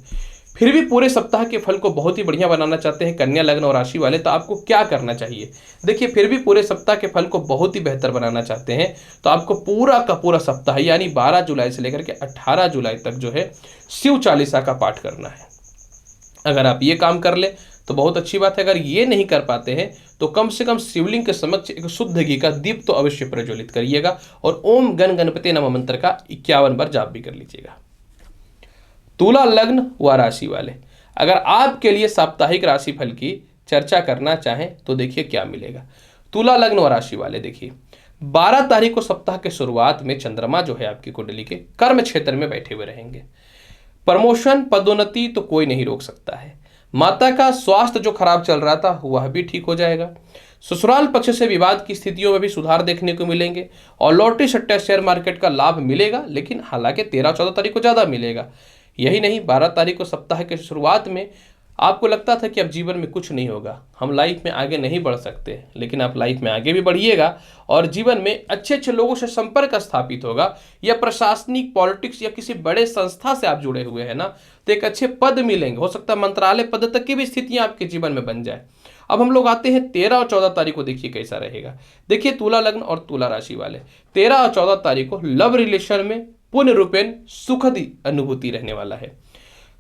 फिर भी पूरे सप्ताह के फल को बहुत ही बढ़िया बनाना चाहते हैं कन्या लग्न और राशि वाले, तो आपको क्या करना चाहिए। देखिए, फिर भी पूरे सप्ताह के फल को बहुत ही बेहतर बनाना चाहते हैं तो आपको पूरा का पूरा सप्ताह यानी 12 जुलाई से लेकर के 18 जुलाई तक जो है शिव चालीसा का पाठ करना है। अगर आप ये काम कर ले तो बहुत अच्छी बात है। अगर ये नहीं कर पाते हैं तो कम से कम शिवलिंग के समक्ष एक शुद्ध घी का दीप तो अवश्य प्रज्वलित करिएगा और ओम गण गणपति नमः मंत्र का 51 बार जाप भी कर लीजिएगा। तुला लग्न व राशि वाले, अगर आपके लिए साप्ताहिक राशि फल की चर्चा करना चाहें तो देखिए क्या मिलेगा। तुला लग्न व राशि वाले, देखिए 12 तारीख को सप्ताह के शुरुआत में चंद्रमा जो है आपकी कुंडली के कर्म क्षेत्र में बैठे हुए रहेंगे। प्रमोशन पदोन्नति तो कोई नहीं रोक सकता है। माता का स्वास्थ्य जो खराब चल रहा था वह भी ठीक हो जाएगा। ससुराल पक्ष से विवाद की स्थितियों में भी सुधार देखने को मिलेंगे और लॉटरी सट्टा शेयर मार्केट का लाभ मिलेगा, लेकिन हालांकि 13-14 तारीख को ज़्यादा मिलेगा। यही नहीं, 12 तारीख को सप्ताह के शुरुआत में आपको लगता था कि अब जीवन में कुछ नहीं होगा, हम लाइफ में आगे नहीं बढ़ सकते, लेकिन आप लाइफ में आगे भी बढ़िएगा और जीवन में अच्छे अच्छे लोगों से संपर्क स्थापित होगा। या प्रशासनिक, पॉलिटिक्स या किसी बड़े संस्था से आप जुड़े हुए हैं ना, तो एक अच्छे पद मिलेंगे। हो सकता है मंत्रालय पद तक की भी स्थितियां आपके जीवन में बन जाए। अब हम लोग आते हैं 13 और 14 तारीख को, देखिए कैसा रहेगा। देखिए तुला लग्न और तुला राशि वाले 13 और 14 तारीख को लव रिलेशन में पूर्ण रूपेण सुखद अनुभूति रहने वाला है।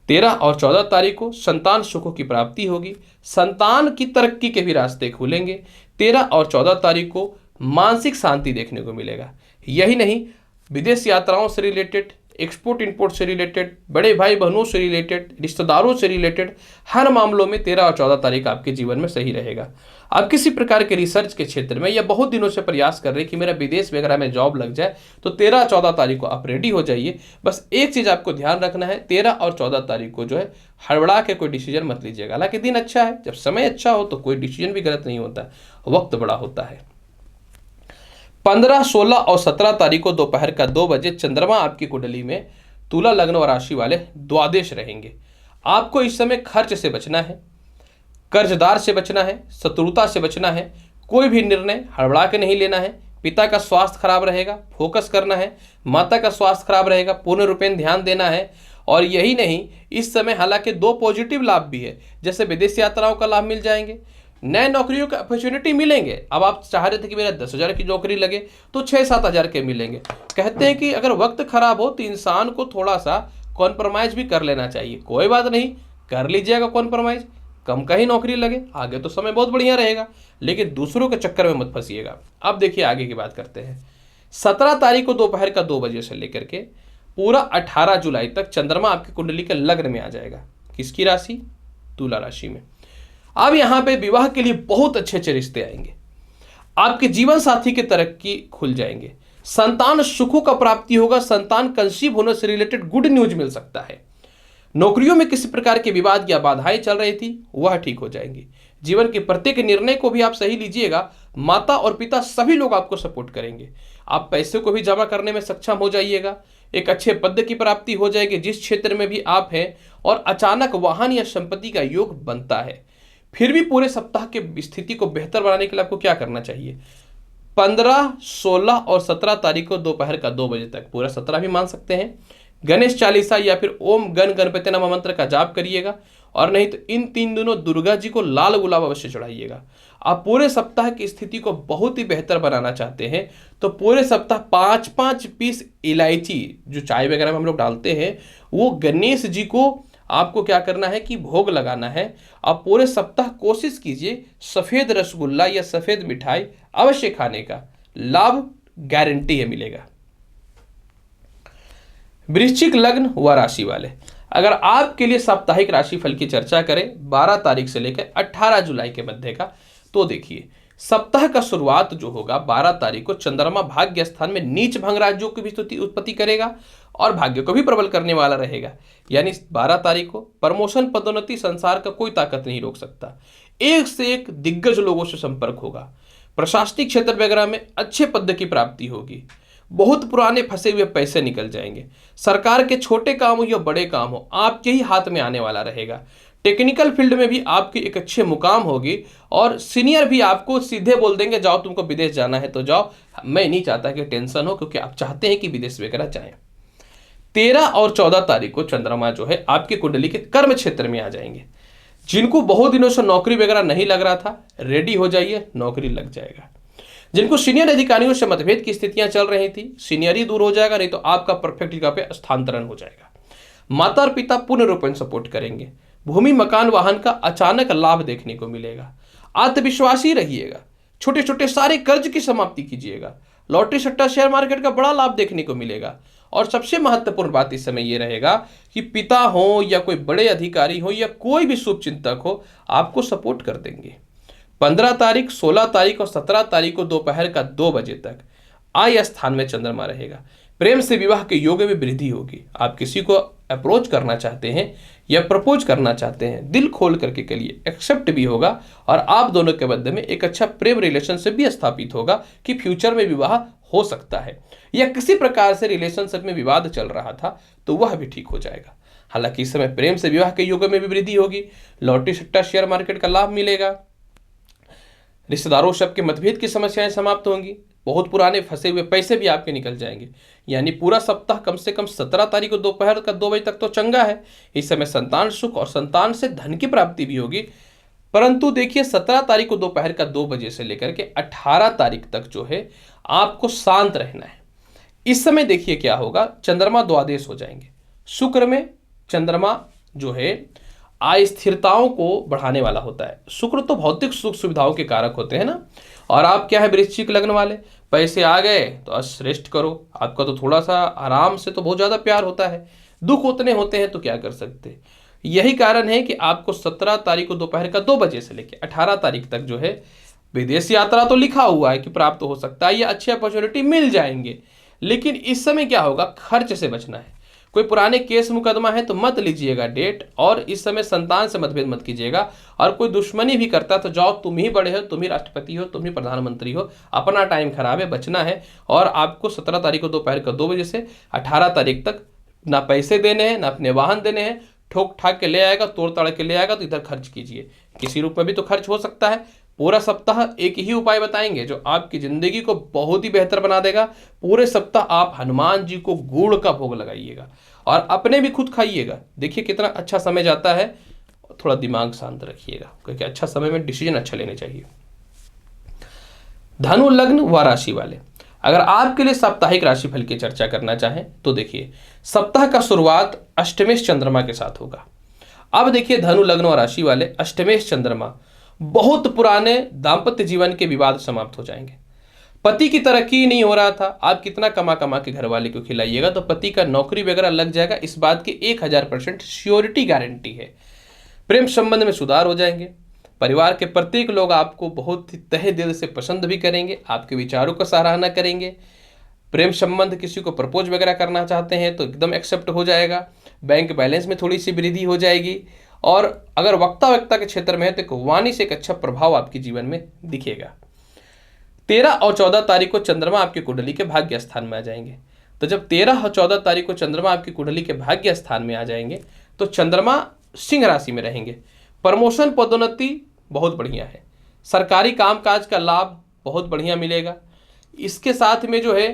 13 और 14 तारीख को संतान सुखों की प्राप्ति होगी, संतान की तरक्की के भी रास्ते खुलेंगे। 13 और 14 तारीख को मानसिक शांति देखने को मिलेगा। यही नहीं, विदेश यात्राओं से रिलेटेड, एक्सपोर्ट इंपोर्ट से रिलेटेड, बड़े भाई बहनों से रिलेटेड, रिश्तेदारों से रिलेटेड हर मामलों में 13 और 14 तारीख आपके जीवन में सही रहेगा। आप किसी प्रकार के रिसर्च के क्षेत्र में या बहुत दिनों से प्रयास कर रहे हैं कि मेरा विदेश वगैरह में जॉब लग जाए, तो 13 और 14 तारीख को आप रेडी हो जाइए। बस एक चीज़ आपको ध्यान रखना है, 13 और 14 तारीख को जो है हड़बड़ा के कोई डिसीजन मत लीजिएगा। हालांकि दिन अच्छा है, जब समय अच्छा हो तो कोई डिसीजन भी गलत नहीं होता, वक्त बड़ा होता है। 15, 16 और 17 तारीख को दोपहर का 2 बजे चंद्रमा आपकी कुंडली में तुला लग्न और राशि वाले द्वादश रहेंगे। आपको इस समय खर्च से बचना है, कर्जदार से बचना है, शत्रुता से बचना है। कोई भी निर्णय हड़बड़ा के नहीं लेना है। पिता का स्वास्थ्य खराब रहेगा, फोकस करना है। माता का स्वास्थ्य खराब रहेगा, पूर्ण रूपेण ध्यान देना है। और यही नहीं, इस समय हालांकि 2 पॉजिटिव लाभ भी है, जैसे विदेश यात्राओं का लाभ मिल जाएंगे, नए नौकरियों के अपॉर्चुनिटी मिलेंगे। अब आप चाह रहे थे कि मेरा 10,000 की नौकरी लगे तो 6-7 हज़ार के मिलेंगे। कहते हैं कि अगर वक्त खराब हो तो इंसान को थोड़ा सा कॉम्प्रोमाइज़ भी कर लेना चाहिए। कोई बात नहीं, कर लीजिएगा कॉम्प्रोमाइज़, कम का ही नौकरी लगे, आगे तो समय बहुत बढ़िया रहेगा, लेकिन दूसरों के चक्कर में मत फंसिएगा। अब देखिए आगे की बात करते हैं। 17 तारीख को दोपहर का 2 बजे से लेकर के पूरा 18 जुलाई तक चंद्रमा आपकी कुंडली के लग्न में आ जाएगा। किसकी राशि? तुला राशि में। अब यहाँ पे विवाह के लिए बहुत अच्छे अच्छे रिश्ते आएंगे, आपके जीवन साथी की तरक्की खुल जाएंगे, संतान सुखों का प्राप्ति होगा, संतान कंसीव होने से रिलेटेड गुड न्यूज मिल सकता है। नौकरियों में किसी प्रकार के विवाद या बाधाएं चल रही थी वह ठीक हो जाएंगी। जीवन के प्रत्येक निर्णय को भी आप सही लीजिएगा। माता और पिता सभी लोग आपको सपोर्ट करेंगे। आप पैसे को भी जमा करने में सक्षम हो जाइएगा। एक अच्छे पद की प्राप्ति हो जाएगी जिस क्षेत्र में भी आप हैं, और अचानक वाहन या संपत्ति का योग बनता है। फिर भी पूरे सप्ताह के स्थिति को बेहतर बनाने के लिए आपको क्या करना चाहिए? 15, 16 और 17 तारीख को दोपहर का 2 बजे तक, पूरा 17 भी मान सकते हैं, गणेश चालीसा या फिर ओम गण गणपति नमः मंत्र का जाप करिएगा। और नहीं तो इन 3 दिनों दुर्गा जी को लाल गुलाब अवश्य चढ़ाइएगा। आप पूरे सप्ताह की स्थिति को बहुत ही बेहतर बनाना चाहते हैं तो पूरे सप्ताह 5-5 पीस इलायची, जो चाय वगैरह में हम लोग डालते हैं, वो गणेश जी को आपको क्या करना है कि भोग लगाना है। आप पूरे सप्ताह कोशिश कीजिए सफ़ेद रसगुल्ला या सफ़ेद मिठाई अवश्य खाने का, लाभ गारंटी है मिलेगा। वृश्चिक लग्न व राशि वाले, अगर आपके लिए साप्ताहिक राशिफल की चर्चा करें 12 तारीख से लेकर 18 जुलाई के मध्य का, तो देखिए सप्ताह का शुरुआत जो होगा 12 तारीख को चंद्रमा भाग्य स्थान में नीच भंग राज्यों की भी उत्पत्ति करेगा और भाग्य को भी प्रबल करने वाला रहेगा। यानी 12 तारीख को प्रमोशन पदोन्नति संसार का कोई ताकत नहीं रोक सकता। एक से एक दिग्गज लोगों से संपर्क होगा। प्रशासनिक क्षेत्र वगैरह में अच्छे पद की प्राप्ति होगी। बहुत पुराने फंसे हुए पैसे निकल जाएंगे। सरकार के छोटे काम हो या बड़े काम हो, आपके ही हाथ में आने वाला रहेगा। टेक्निकल फील्ड में भी आपकी एक अच्छे मुकाम होगी और सीनियर भी आपको सीधे बोल देंगे जाओ तुमको विदेश जाना है तो जाओ। मैं नहीं चाहता कि टेंशन हो, क्योंकि आप चाहते हैं कि विदेश वगैरह जाएं। 13 और 14 तारीख को चंद्रमा जो है आपकी कुंडली के कर्म क्षेत्र में आ जाएंगे। जिनको बहुत दिनों से नौकरी वगैरह नहीं लग रहा था, रेडी हो जाइए, नौकरी लग जाएगा। जिनको सीनियर अधिकारियों से मतभेद की स्थितियां चल रही थी, सीनियरी दूर हो जाएगा, नहीं तो आपका परफेक्ट जगह पे स्थानांतरण हो जाएगा। माता और पिता पूर्ण रूप से सपोर्ट करेंगे। भूमि मकान वाहन का अचानक लाभ देखने को मिलेगा। आत्मविश्वासी रहिएगा। छोटे छोटे सारे कर्ज की समाप्ति कीजिएगा। लॉटरी सट्टा शेयर मार्केट का बड़ा लाभ देखने को मिलेगा। और सबसे महत्वपूर्ण बात इस समय यह रहेगा कि पिता हो या कोई बड़े अधिकारी हो या कोई भी शुभ चिंतक हो, आपको सपोर्ट कर देंगे। 15 तारीख, 16 तारीख और 17 तारीख को दोपहर का 2 बजे तक आय स्थान में चंद्रमा रहेगा। प्रेम से विवाह के योग में वृद्धि होगी। आप किसी को अप्रोच करना चाहते हैं या प्रपोज करना चाहते हैं, दिल खोल करके के लिए एक्सेप्ट भी होगा और आप दोनों के मध्य में एक अच्छा प्रेम रिलेशनशिप भी स्थापित होगा कि फ्यूचर में विवाह हो सकता है। या किसी प्रकार से रिलेशनशिप में विवाद चल रहा था तो वह भी ठीक हो जाएगा। हालांकि इस समय प्रेम से विवाह के योग में भी वृद्धि होगी। लॉटरी सट्टा शेयर मार्केट का लाभ मिलेगा। रिश्तेदारों से आपके मतभेद की समस्याएं समाप्त होंगी। बहुत पुराने फंसे हुए पैसे भी आपके निकल जाएंगे। यानी पूरा सप्ताह कम से कम 17 तारीख को दोपहर का 2 बजे तक तो चंगा है। इस समय संतान सुख और संतान से धन की प्राप्ति भी होगी। परंतु देखिए 17 तारीख को दोपहर का 2 बजे से लेकर के 18 तारीख तक जो है आपको शांत रहना है। इस समय देखिए क्या होगा, चंद्रमा द्वादेश हो जाएंगे। शुक्र में चंद्रमा जो है अस्थिरताओं को बढ़ाने वाला होता है। शुक्र तो भौतिक सुख सुविधाओं के कारक होते हैं ना। और आप क्या है वृश्चिक लग्न वाले, पैसे आ गए तो अस रेस्ट करो। आपका तो थोड़ा सा आराम से तो बहुत ज़्यादा प्यार होता है, दुख उतने होते हैं तो क्या कर सकते। यही कारण है कि आपको 17 तारीख को दोपहर का 2 बजे से लेकर 18 तारीख तक जो है विदेश यात्रा तो लिखा हुआ है कि प्राप्त हो सकता है, या अच्छे अपॉर्चुनिटी मिल जाएंगे। लेकिन इस समय क्या होगा, खर्च से बचना है। कोई पुराने केस मुकदमा है तो मत लीजिएगा डेट। और इस समय संतान से मतभेद मत कीजिएगा। और कोई दुश्मनी भी करता तो जाओ, तुम ही बड़े हो, तुम ही राष्ट्रपति हो, तुम ही प्रधानमंत्री हो, अपना टाइम खराब है, बचना है। और आपको 17 तारीख को दोपहर का 2 बजे से 18 तारीख तक ना पैसे देने हैं, ना अपने वाहन देने हैं। ठोक ठाक के ले आएगा, तोड़ ताड़ के ले आएगा तो इधर खर्च कीजिए। किसी रूप में भी तो खर्च हो सकता है। पूरा सप्ताह एक ही उपाय बताएंगे जो आपकी जिंदगी को बहुत ही बेहतर बना देगा। पूरे सप्ताह आप हनुमान जी को गुड़ का भोग लगाइएगा और अपने भी खुद खाइएगा। देखिए कितना अच्छा समय जाता है। थोड़ा दिमाग शांत रखिएगा, क्योंकि अच्छा समय में डिसीजन अच्छा लेने चाहिए। धनु लग्न व राशि वाले, अगर आपके लिए साप्ताहिक राशिफल की चर्चा करना चाहें तो देखिए सप्ताह का शुरुआत अष्टमेश चंद्रमा के साथ होगा। अब देखिए धनु लग्न और राशि वाले, अष्टमेश चंद्रमा, बहुत पुराने दाम्पत्य जीवन के विवाद समाप्त हो जाएंगे। पति की तरक्की नहीं हो रहा था, आप कितना कमा कमा के घर वाले को खिलाइएगा तो पति का नौकरी वगैरह लग जाएगा। इस बात की 1000% श्योरिटी गारंटी है। प्रेम संबंध में सुधार हो जाएंगे। परिवार के प्रत्येक लोग आपको बहुत ही तहे दिल से पसंद भी करेंगे, आपके विचारों का सराहना करेंगे। प्रेम संबंध किसी को प्रपोज वगैरह करना चाहते हैं तो एकदम एक्सेप्ट हो जाएगा। बैंक बैलेंस में थोड़ी सी वृद्धि हो जाएगी। और अगर वक्ता के क्षेत्र में है तो वाणी से एक अच्छा प्रभाव आपके जीवन में दिखेगा। 13 और 14 तारीख को चंद्रमा आपकी कुंडली के भाग्य स्थान में आ जाएंगे। तो जब 13 और 14 तारीख को चंद्रमा आपकी कुंडली के भाग्य स्थान में आ जाएंगे तो चंद्रमा सिंह राशि में रहेंगे। प्रमोशन पदोन्नति बहुत बढ़िया है। सरकारी कामकाज का लाभ बहुत बढ़िया मिलेगा। इसके साथ में जो है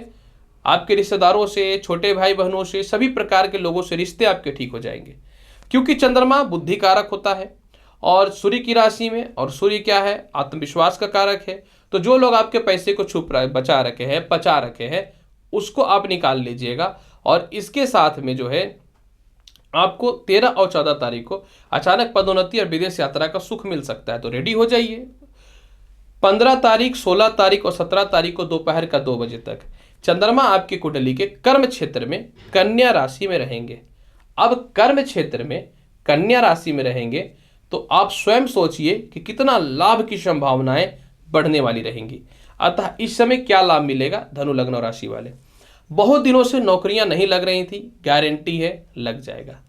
आपके रिश्तेदारों से, छोटे भाई बहनों से, सभी प्रकार के लोगों से रिश्ते आपके ठीक हो जाएंगे। क्योंकि चंद्रमा बुद्धि कारक होता है और सूर्य की राशि में, और सूर्य क्या है, आत्मविश्वास का कारक है। तो जो लोग आपके पैसे को बचा रखे हैं, पचा रखे हैं, उसको आप निकाल लीजिएगा। और इसके साथ में जो है आपको 13 और 14 तारीख को अचानक पदोन्नति और विदेश यात्रा का सुख मिल सकता है, तो रेडी हो जाइए। 15 तारीख, 16 तारीख और 17 तारीख को दोपहर का 2 बजे तक चंद्रमा आपकी कुंडली के कर्म क्षेत्र में कन्या राशि में रहेंगे। अब कर्म क्षेत्र में कन्या राशि में रहेंगे तो आप स्वयं सोचिए कि कितना लाभ की संभावनाएं बढ़ने वाली रहेंगी। अतः इस समय क्या लाभ मिलेगा धनु लग्न राशि वाले? बहुत दिनों से नौकरियां नहीं लग रही थी, गारंटी है लग जाएगा।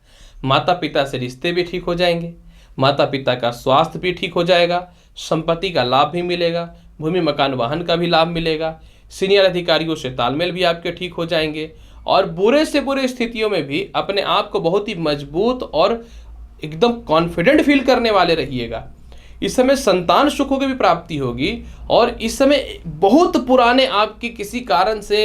माता पिता से रिश्ते भी ठीक हो जाएंगे, माता पिता का स्वास्थ्य भी ठीक हो जाएगा, संपत्ति का लाभ भी मिलेगा, भूमि मकान वाहन का भी लाभ मिलेगा, सीनियर अधिकारियों से तालमेल भी आपके ठीक हो जाएंगे और बुरे से बुरे स्थितियों में भी अपने आप को बहुत ही मजबूत और एकदम कॉन्फिडेंट फील करने वाले रहिएगा। इस समय संतान सुखों की भी प्राप्ति होगी और इस समय बहुत पुराने आपकी किसी कारण से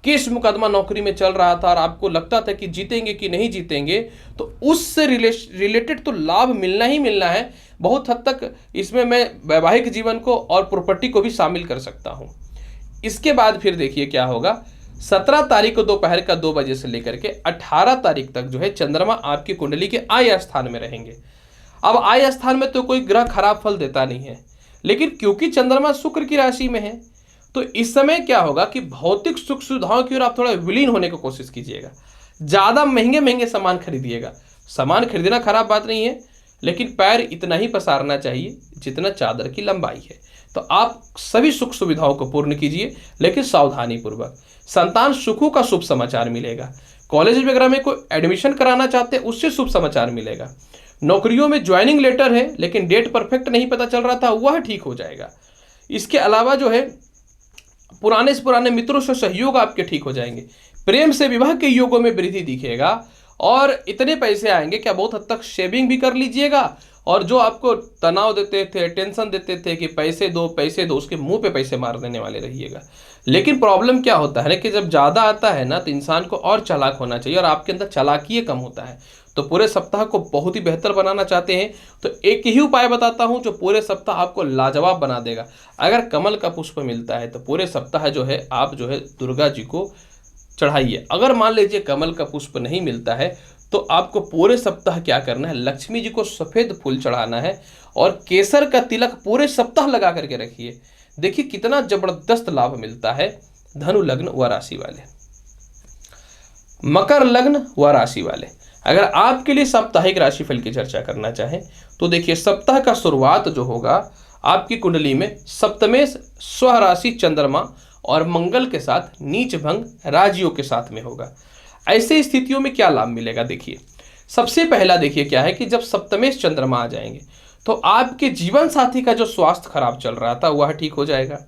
केस मुकदमा नौकरी में चल रहा था और आपको लगता था कि जीतेंगे कि नहीं जीतेंगे, तो उससे रिलेटेड तो लाभ मिलना ही मिलना है। बहुत हद तक इसमें मैं वैवाहिक जीवन को और प्रॉपर्टी को भी शामिल कर सकता हूं। इसके बाद फिर देखिए क्या होगा। 17 तारीख को दोपहर का 2 बजे से लेकर के 18 तारीख तक जो है चंद्रमा आपकी कुंडली के आय स्थान में रहेंगे। अब आय स्थान में तो कोई ग्रह खराब फल देता नहीं है, लेकिन क्योंकि चंद्रमा शुक्र की राशि में है तो इस समय क्या होगा कि भौतिक सुख सुविधाओं की ओर आप थोड़ा विलीन होने की कोशिश कीजिएगा। ज़्यादा महंगे महंगे सामान खरीदिएगा। सामान खरीदना खराब बात नहीं है, लेकिन पैर इतना ही पसारना चाहिए जितना चादर की लंबाई है। तो आप सभी सुख सुविधाओं को पूर्ण कीजिए, लेकिन सावधानी पूर्वक। संतान सुखों का शुभ समाचार मिलेगा। कॉलेज वगैरह में कोई एडमिशन कराना चाहते हैं उससे शुभ समाचार मिलेगा। नौकरियों में ज्वाइनिंग लेटर है लेकिन डेट परफेक्ट नहीं पता चल रहा था, वह ठीक हो जाएगा। इसके अलावा जो है पुराने से पुराने मित्रों से सहयोग आपके ठीक हो जाएंगे। प्रेम से विवाह के योगों में वृद्धि दिखेगा और इतने पैसे आएंगे क्या बहुत हद तक सेविंग भी कर लीजिएगा। और जो आपको तनाव देते थे, टेंशन देते थे कि पैसे दो, उसके मुंह पे पैसे मार देने वाले रहिएगा। लेकिन प्रॉब्लम क्या होता है ना कि जब ज़्यादा आता है ना तो इंसान को और चालाक होना चाहिए और आपके अंदर चालाकी कम होता है। तो पूरे सप्ताह को बहुत ही बेहतर बनाना चाहते हैं तो एक ही उपाय बताता हूं जो पूरे सप्ताह आपको लाजवाब बना देगा। अगर कमल का पुष्प मिलता है तो पूरे सप्ताह जो है आप जो है दुर्गा जी को चढ़ाइए। अगर मान लीजिए कमल का पुष्प नहीं मिलता है तो आपको पूरे सप्ताह क्या करना है, लक्ष्मी जी को सफ़ेद फूल चढ़ाना है और केसर का तिलक पूरे सप्ताह लगा करके रखिए। देखिए कितना जबरदस्त लाभ मिलता है धनु लग्न व राशि वाले। मकर लग्न व राशि वाले, अगर आपके लिए साप्ताहिक राशिफल की चर्चा करना चाहें तो देखिए सप्ताह का शुरुआत जो होगा आपकी कुंडली में सप्तमेश स्वराशि चंद्रमा और मंगल के साथ नीच भंग राजियों के साथ में होगा। ऐसे स्थितियों में क्या लाभ मिलेगा, देखिए सबसे पहला देखिए क्या है कि जब सप्तमेश चंद्रमा आ जाएंगे तो आपके जीवन साथी का जो स्वास्थ्य खराब चल रहा था वह ठीक हो जाएगा।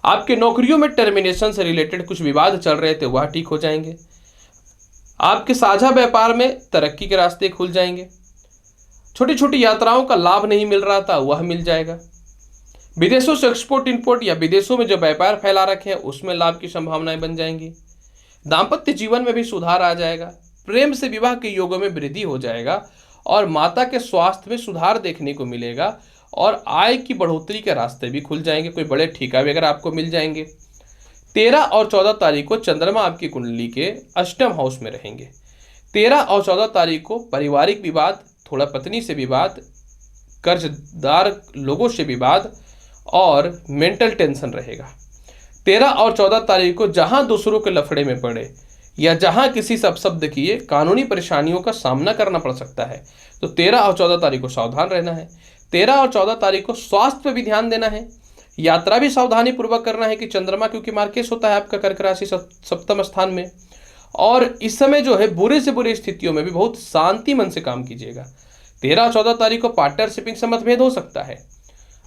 आपके नौकरियों में टर्मिनेशन से रिलेटेड कुछ विवाद चल रहे थे वह ठीक हो जाएंगे। आपके साझा व्यापार में तरक्की के रास्ते खुल जाएंगे। छोटी छोटी यात्राओं का लाभ नहीं मिल रहा था वह मिल जाएगा। विदेशों से एक्सपोर्ट इंपोर्ट या विदेशों में जो व्यापार फैला रखे हैं उसमें लाभ की संभावनाएं बन जाएंगी। दाम्पत्य जीवन में भी सुधार आ जाएगा। प्रेम से विवाह के योगों में वृद्धि हो जाएगा और माता के स्वास्थ्य में सुधार देखने को मिलेगा और आय की बढ़ोतरी के रास्ते भी खुल जाएंगे। कोई बड़े ठेका वगैरह आपको मिल जाएंगे। 13 और 14 तारीख को चंद्रमा आपकी कुंडली के अष्टम हाउस में रहेंगे। 13 और 14 तारीख को पारिवारिक विवाद, थोड़ा पत्नी से विवाद, कर्जदार लोगों से विवाद और मेंटल टेंशन रहेगा। 13 और 14 तारीख को जहां दूसरों के लफड़े में पड़े या जहां किसी से अपशब्द किए कानूनी परेशानियों का सामना करना पड़ सकता है। तो 13 और 14 तारीख को सावधान रहना है। 13 और 14 तारीख को स्वास्थ्य पर भी ध्यान देना है। यात्रा भी सावधानी पूर्वक करना है कि चंद्रमा क्योंकि मार्केश होता है आपका कर्क राशि सप्तम स्थान में। और इस समय जो है बुरे से बुरी स्थितियों में भी बहुत शांति मन से काम कीजिएगा। 13 और 14 तारीख को पार्टनरशिपिंग से मतभेद हो सकता है।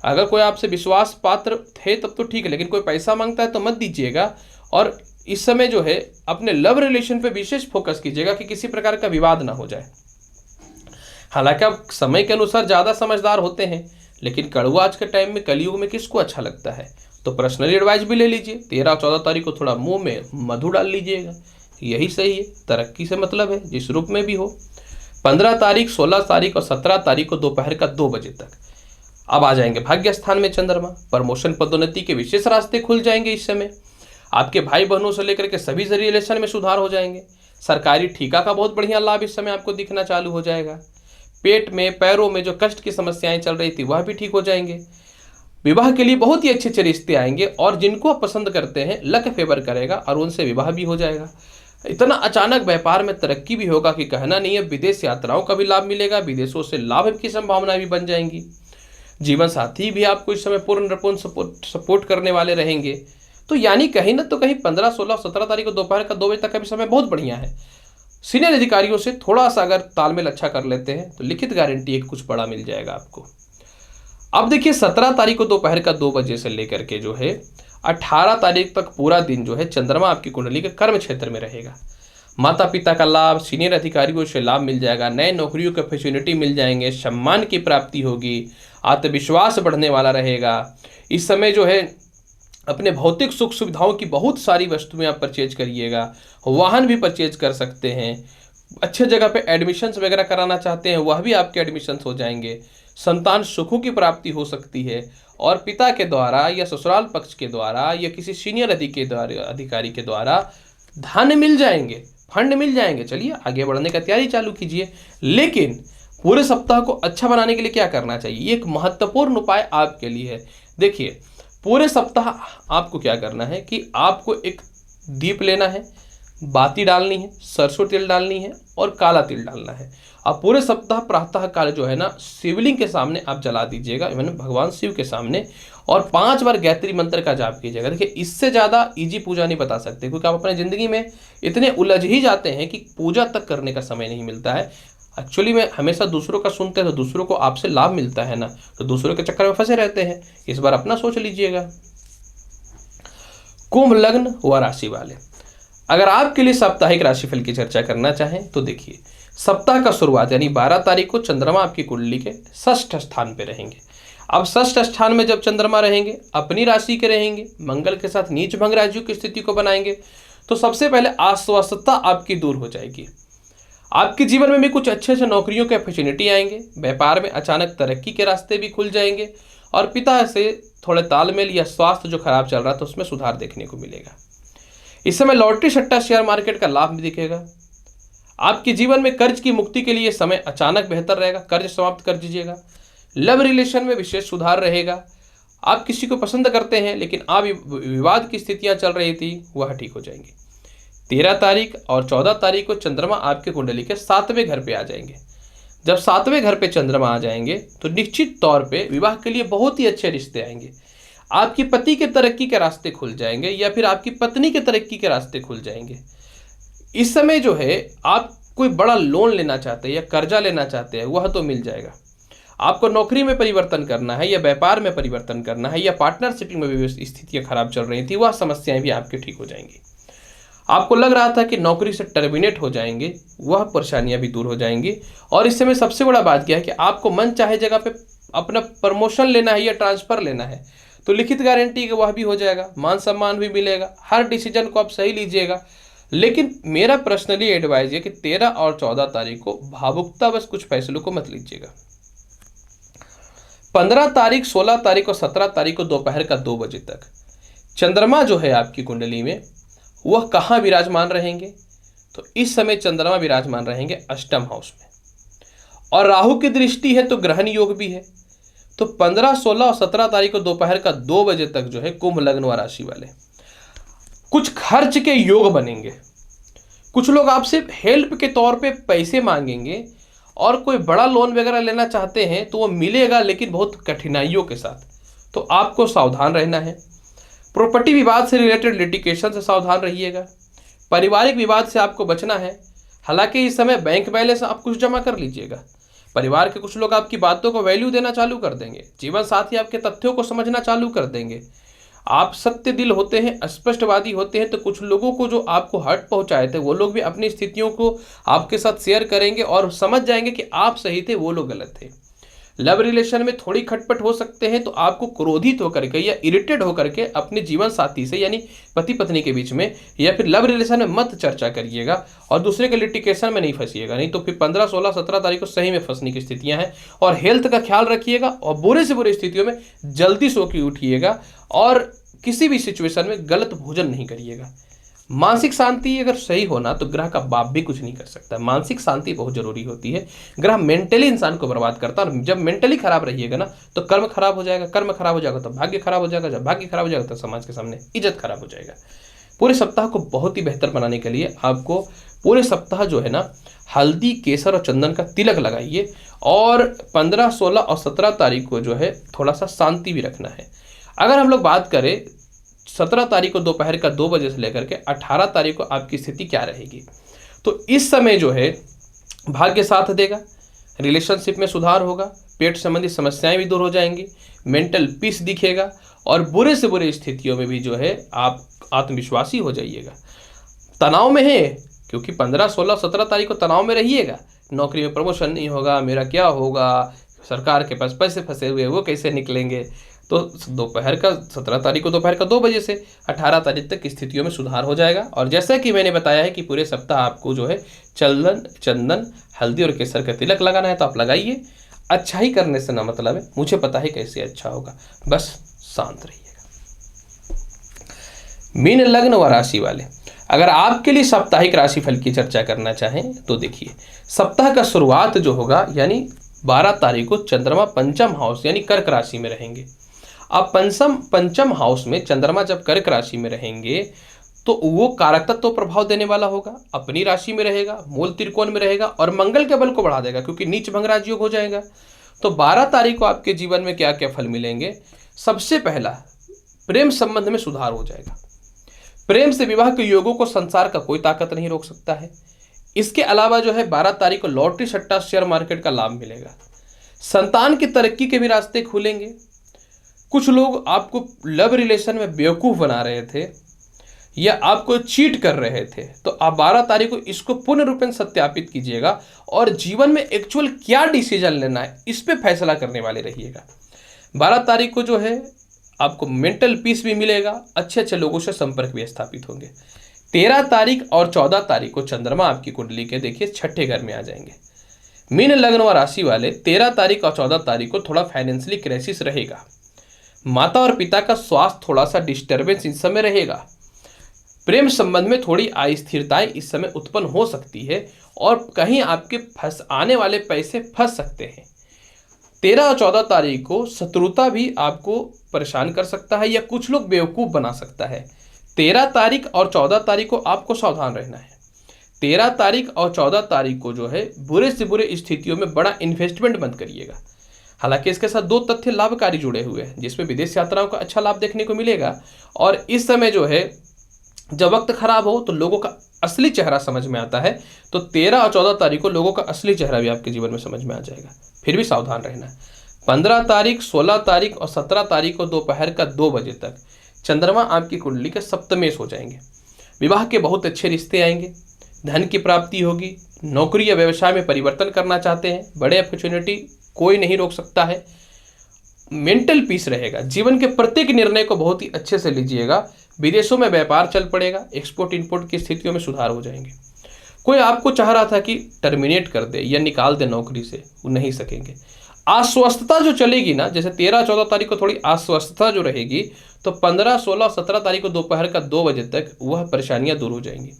अगर कोई आपसे विश्वास पात्र थे तब तो ठीक है, लेकिन कोई पैसा मांगता है तो मत दीजिएगा। और इस समय जो है अपने लव रिलेशन पे विशेष फोकस कीजिएगा कि किसी प्रकार का विवाद ना हो जाए। हालांकि आप समय के अनुसार ज़्यादा समझदार होते हैं, लेकिन कड़वा आज के टाइम में कलयुग में किसको अच्छा लगता है। तो पर्सनली एडवाइस भी ले लीजिए। 13 और 14 तारीख को थोड़ा मुंह में मधु डाल लीजिएगा, यही सही है। तरक्की से मतलब है जिस रूप में भी हो। 15 तारीख, 16 तारीख और 17 तारीख को दोपहर का 2 बजे तक अब आ जाएंगे भाग्य स्थान में चंद्रमा। प्रमोशन पदोन्नति के विशेष रास्ते खुल जाएंगे। इस समय आपके भाई बहनों से लेकर के सभी रिलेशन में सुधार हो जाएंगे। सरकारी ठीका का बहुत बढ़िया लाभ इस समय आपको दिखना चालू हो जाएगा। पेट में, पैरों में जो कष्ट की समस्याएं चल रही थी वह भी ठीक हो जाएंगे। विवाह के लिए बहुत ही अच्छे अच्छे रिश्ते आएंगे और जिनको आप पसंद करते हैं लक फेवर करेगा और उनसे विवाह भी हो जाएगा। इतना अचानक व्यापार में तरक्की भी होगा कि कहना नहीं है। विदेश यात्राओं का भी लाभ मिलेगा, विदेशों से लाभ की संभावना भी बन जाएंगी। जीवन साथी भी आपको इस समय पूर्ण सपोर्ट करने वाले रहेंगे। तो यानी कहीं ना तो कहीं 15, 16, 17 तारीख को दोपहर का 2 बजे तक का भी समय बहुत बढ़िया है। सीनियर अधिकारियों से थोड़ा सा अगर तालमेल अच्छा कर लेते हैं तो लिखित गारंटी एक कुछ बड़ा मिल जाएगा आपको। अब देखिए 17 तारीख को दोपहर का 2 बजे से लेकर के जो है 18 तारीख तक पूरा दिन जो है चंद्रमा आपकी कुंडली के कर्म क्षेत्र में रहेगा। माता पिता का लाभ, सीनियर अधिकारियों से लाभ मिल जाएगा, नए नौकरियों के अपॉर्चुनिटी मिल जाएंगे, सम्मान की प्राप्ति होगी, आत्मविश्वास बढ़ने वाला रहेगा। इस समय जो है अपने भौतिक सुख सुविधाओं की बहुत सारी वस्तुएं आप परचेज करिएगा, वाहन भी परचेज कर सकते हैं। अच्छे जगह पे एडमिशन्स वगैरह कराना चाहते हैं वह भी आपके एडमिशन्स हो जाएंगे। संतान सुखों की प्राप्ति हो सकती है और पिता के द्वारा या ससुराल पक्ष के द्वारा या किसी सीनियर अधिकारी के द्वारा धन मिल जाएंगे, फंड मिल जाएंगे। चलिए आगे बढ़ने का तैयारी चालू कीजिए। लेकिन पूरे सप्ताह को अच्छा बनाने के लिए क्या करना चाहिए, एक महत्वपूर्ण उपाय आपके लिए है। देखिए पूरे सप्ताह आपको क्या करना है कि आपको एक दीप लेना है, बाती डालनी है, सरसों तेल डालनी है और काला तिल डालना है। अब पूरे सप्ताह प्रातः काल जो है ना शिवलिंग के सामने आप जला दीजिएगा, यानी भगवान शिव के सामने, और 5 बार गायत्री मंत्र का जाप कीजिएगा। देखिए इससे ज़्यादा इजी पूजा नहीं बता सकते, क्योंकि आप अपने ज़िंदगी में इतने उलझ ही जाते हैं कि पूजा तक करने का समय नहीं मिलता है। एक्चुअली में हमेशा दूसरों का सुनते हैं तो दूसरों को आपसे लाभ मिलता है ना, तो दूसरों के चक्कर में फंसे रहते हैं। इस बार अपना सोच लीजिएगा। कुंभ लग्न व राशि वाले, अगर आपके लिए साप्ताहिक राशिफल की चर्चा करना चाहें तो देखिए सप्ताह का शुरुआत यानी 12 तारीख को चंद्रमा आपकी कुंडली के षष्ठ स्थान पे रहेंगे। अब षष्ठ स्थान में जब चंद्रमा रहेंगे, अपनी राशि के रहेंगे, मंगल के साथ नीच भंग राजयोग की स्थिति को बनाएंगे, तो सबसे पहले अस्वस्थता आपकी दूर हो जाएगी। आपके जीवन में भी कुछ अच्छे अच्छे नौकरियों के अपॉर्चुनिटी आएंगे, व्यापार में अचानक तरक्की के रास्ते भी खुल जाएंगे और पिता से थोड़े तालमेल या स्वास्थ्य जो खराब चल रहा था उसमें सुधार देखने को मिलेगा। इस समय लॉटरी, सट्टा, शेयर मार्केट का लाभ भी दिखेगा। आपके जीवन में कर्ज की मुक्ति के लिए समय अचानक बेहतर रहेगा, कर्ज समाप्त कर दीजिएगा। लव रिलेशन में विशेष सुधार रहेगा। आप किसी को पसंद करते हैं लेकिन आप विवाद की स्थितियां चल रही थी वह ठीक हो जाएंगी। 13 तारीख और 14 तारीख को चंद्रमा आपके कुंडली के 7वें घर पे आ जाएंगे। जब 7वें घर पे चंद्रमा आ जाएंगे तो निश्चित तौर पे विवाह के लिए बहुत ही अच्छे रिश्ते आएंगे। आपकी पति के तरक्की के रास्ते खुल जाएंगे या फिर आपकी पत्नी के तरक्की के रास्ते खुल जाएंगे। इस समय जो है आप कोई बड़ा लोन लेना चाहते हैं या कर्जा लेना चाहते हैं वह तो मिल जाएगा। आपको नौकरी में परिवर्तन करना है या व्यापार में परिवर्तन करना है या पार्टनरशिप में भी स्थितियां खराब चल रही थी वह समस्याएं भी आपकी ठीक हो जाएंगी। आपको लग रहा था कि नौकरी से टर्मिनेट हो जाएंगे, वह परेशानियां भी दूर हो जाएंगी। और इस समय सबसे बड़ा बात क्या है कि आपको मन चाहे जगह पे अपना प्रमोशन लेना है या ट्रांसफर लेना है तो लिखित गारंटी कि वह भी हो जाएगा, मान सम्मान भी मिलेगा। हर डिसीजन को आप सही लीजिएगा। लेकिन मेरा पर्सनली एडवाइज है कि 13 और 14 तारीख को भावुकता बस कुछ फैसलों को मत लीजिएगा। 15 तारीख, 16 तारीख और 17 तारीख को दोपहर का 2 बजे तक चंद्रमा जो है आपकी कुंडली में वह कहाँ विराजमान रहेंगे, तो इस समय चंद्रमा विराजमान रहेंगे अष्टम हाउस में और राहु की दृष्टि है तो ग्रहण योग भी है। तो 15, 16 और 17 तारीख को दोपहर का 2 बजे तक जो है कुंभ लग्न व राशि वाले कुछ खर्च के योग बनेंगे। कुछ लोग आपसे हेल्प के तौर पे पैसे मांगेंगे और कोई बड़ा लोन वगैरह लेना चाहते हैं तो वो मिलेगा लेकिन बहुत कठिनाइयों के साथ, तो आपको सावधान रहना है। प्रॉपर्टी विवाद से रिलेटेड लिटिगेशन से सावधान रहिएगा। पारिवारिक विवाद से आपको बचना है। हालांकि इस समय बैंक बैलेंस आप कुछ जमा कर लीजिएगा। परिवार के कुछ लोग आपकी बातों को वैल्यू देना चालू कर देंगे। जीवन साथी आपके तथ्यों को समझना चालू कर देंगे। आप सत्य दिल होते हैं, स्पष्टवादी होते हैं, तो कुछ लोगों को जो आपको हर्ट पहुंचाए थे वो लोग भी अपनी स्थितियों को आपके साथ शेयर करेंगे और समझ जाएंगे कि आप सही थे, वो लोग गलत थे। लव रिलेशन में थोड़ी खटपट हो सकते हैं तो आपको क्रोधित होकर के या इरिटेट होकर के अपने जीवन साथी से यानी पति पत्नी के बीच में या फिर लव रिलेशन में मत चर्चा करिएगा और दूसरे के लिटिगेशन में नहीं फंसिएगा, नहीं तो फिर 15, 16, 17 तारीख को सही में फंसने की स्थितियां हैं। और हेल्थ का ख्याल रखिएगा और बुरे से बुरी स्थितियों में जल्दी सो के उठिएगा और किसी भी सिचुएशन में गलत भोजन नहीं करिएगा। मानसिक शांति अगर सही होना तो ग्रह का बाप भी कुछ नहीं कर सकता। मानसिक शांति बहुत जरूरी होती है। ग्रह मेंटली इंसान को बर्बाद करता है, और जब मेंटली खराब रहिएगा ना तो कर्म खराब हो जाएगा, कर्म खराब हो जाएगा तो भाग्य खराब हो जाएगा, जब भाग्य खराब हो जाएगा तो समाज के सामने इज्जत खराब हो जाएगा। पूरे सप्ताह को बहुत ही बेहतर बनाने के लिए आपको पूरे सप्ताह जो है ना हल्दी, केसर और चंदन का तिलक लगाइए, और 15, 16 और 17 तारीख को जो है थोड़ा सा शांति भी रखना है। अगर हम लोग बात करें 17 तारीख को दोपहर का 2 बजे से लेकर के 18 तारीख को आपकी स्थिति क्या रहेगी, तो इस समय जो है भाग्य साथ देगा, रिलेशनशिप में सुधार होगा, पेट संबंधी समस्याएं भी दूर हो जाएंगी, मेंटल पीस दिखेगा, और बुरे से बुरे स्थितियों में भी जो है आप आत्मविश्वासी हो जाइएगा। तनाव में है क्योंकि 15, 16, 17 तारीख को तनाव में रहिएगा, नौकरी में प्रमोशन नहीं होगा, मेरा क्या होगा, सरकार के पास पैसे फंसे हुए वो कैसे निकलेंगे। तो दोपहर का 17 तारीख को दोपहर का 2 बजे से 18 तारीख तक स्थितियों में सुधार हो जाएगा। और जैसा कि मैंने बताया है कि पूरे सप्ताह आपको जो है चंदन, हल्दी और केसर का तिलक लगाना है, तो आप लगाइए। अच्छा ही करने से ना मतलब है, मुझे पता है कैसे अच्छा होगा, बस शांत रहिएगा। मीन लग्न व राशि वाले, अगर आपके लिए साप्ताहिक राशिफल की चर्चा करना चाहें तो देखिए, सप्ताह का शुरुआत जो होगा यानी 12 तारीख को चंद्रमा पंचम हाउस यानी कर्क राशि में रहेंगे। अब पंचम हाउस में चंद्रमा जब कर्क राशि में रहेंगे तो वो कारक तत्व तो प्रभाव देने वाला होगा, अपनी राशि में रहेगा, मूल त्रिकोण में रहेगा, और मंगल के बल को बढ़ा देगा क्योंकि नीच भंग राजयोग हो जाएगा। तो 12 तारीख को आपके जीवन में क्या क्या फल मिलेंगे। सबसे पहला, प्रेम संबंध में सुधार हो जाएगा। प्रेम से विवाह के योगों को संसार का कोई ताकत नहीं रोक सकता है। इसके अलावा जो है 12 तारीख को लॉटरी, सट्टा, शेयर मार्केट का लाभ मिलेगा। संतान की तरक्की के भी रास्ते खुलेंगे। कुछ लोग आपको लव रिलेशन में बेवकूफ बना रहे थे या आपको चीट कर रहे थे, तो आप 12 तारीख को इसको पूर्ण रूप से सत्यापित कीजिएगा और जीवन में एक्चुअल क्या डिसीजन लेना है इस पे फैसला करने वाले रहिएगा। 12 तारीख को जो है आपको मेंटल पीस भी मिलेगा, अच्छे अच्छे लोगों से संपर्क भी स्थापित होंगे। 13 तारीख और 14 तारीख को चंद्रमा आपकी कुंडली के देखिए छठे घर में आ जाएंगे। मीन लग्न व राशि वाले 13 तारीख और 14 तारीख को थोड़ा फाइनेंशियली क्राइसिस रहेगा। माता और पिता का स्वास्थ्य थोड़ा सा डिस्टर्बेंस इस समय रहेगा। प्रेम संबंध में थोड़ी अस्थिरताएं इस समय उत्पन्न हो सकती है और कहीं आपके आने वाले पैसे फंस सकते हैं। 13 और 14 तारीख को शत्रुता भी आपको परेशान कर सकता है या कुछ लोग बेवकूफ़ बना सकता है। 13 तारीख और 14 तारीख को आपको सावधान रहना है। 13 तारीख और 14 तारीख को जो है बुरे से बुरे स्थितियों में बड़ा इन्वेस्टमेंट बंद करिएगा। हालांकि इसके साथ 2 तथ्य लाभकारी जुड़े हुए हैं जिसमें विदेश यात्राओं का अच्छा लाभ देखने को मिलेगा। और इस समय जो है जब वक्त खराब हो तो लोगों का असली चेहरा समझ में आता है। तो 13 और 14 तारीख को लोगों का असली चेहरा भी आपके जीवन में समझ में आ जाएगा, फिर भी सावधान रहना है। 15 तारीख, 16 तारीख और 17 तारीख को दोपहर का 2 बजे तक चंद्रमा आपकी कुंडली के सप्तमेश हो जाएंगे। विवाह के बहुत अच्छे रिश्ते आएंगे, धन की प्राप्ति होगी। नौकरी या व्यवसाय में परिवर्तन करना चाहते हैं, बड़े अपॉर्चुनिटी कोई नहीं रोक सकता है। मेंटल पीस रहेगा। जीवन के प्रत्येक निर्णय को बहुत ही अच्छे से लीजिएगा। विदेशों में व्यापार चल पड़ेगा, एक्सपोर्ट इंपोर्ट की स्थितियों में सुधार हो जाएंगे। कोई आपको चाह रहा था कि टर्मिनेट कर दे या निकाल दे नौकरी से, वो नहीं सकेंगे। अस्वस्थता जो चलेगी ना, जैसे 13 14 तारीख को थोड़ी अस्वस्थता जो रहेगी, तो 15 16 17 तारीख को दोपहर का 2 बजे तक वह परेशानियां दूर हो जाएंगी।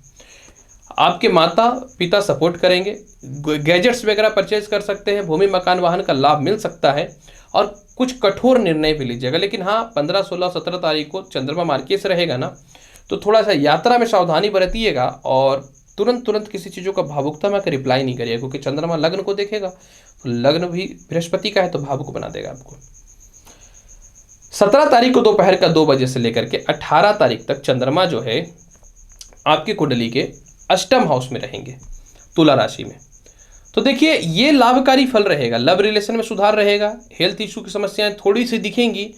आपके माता पिता सपोर्ट करेंगे, गैजेट्स वगैरह परचेज कर सकते हैं, भूमि मकान वाहन का लाभ मिल सकता है और कुछ कठोर निर्णय भी लीजिएगा। लेकिन हाँ, 15 16 17 तारीख को चंद्रमा मार्केट रहेगा ना, तो थोड़ा सा यात्रा में सावधानी बरतिएगा और तुरंत किसी चीज़ों का भावुकता में आकर रिप्लाई नहीं करिएगा, क्योंकि चंद्रमा लग्न को देखेगा तो लग्न भी बृहस्पति का है तो भावुक बना देगा आपको। 17 तारीख को दोपहर का 2 बजे से लेकर के 18 तारीख तक चंद्रमा जो है आपकी कुंडली के अष्टम हाउस में रहेंगे, तुला राशि में। तो देखिए ये लाभकारी फल रहेगा। लव रिलेशन में सुधार रहेगा, हेल्थ इशू की समस्याएं थोड़ी सी दिखेंगी,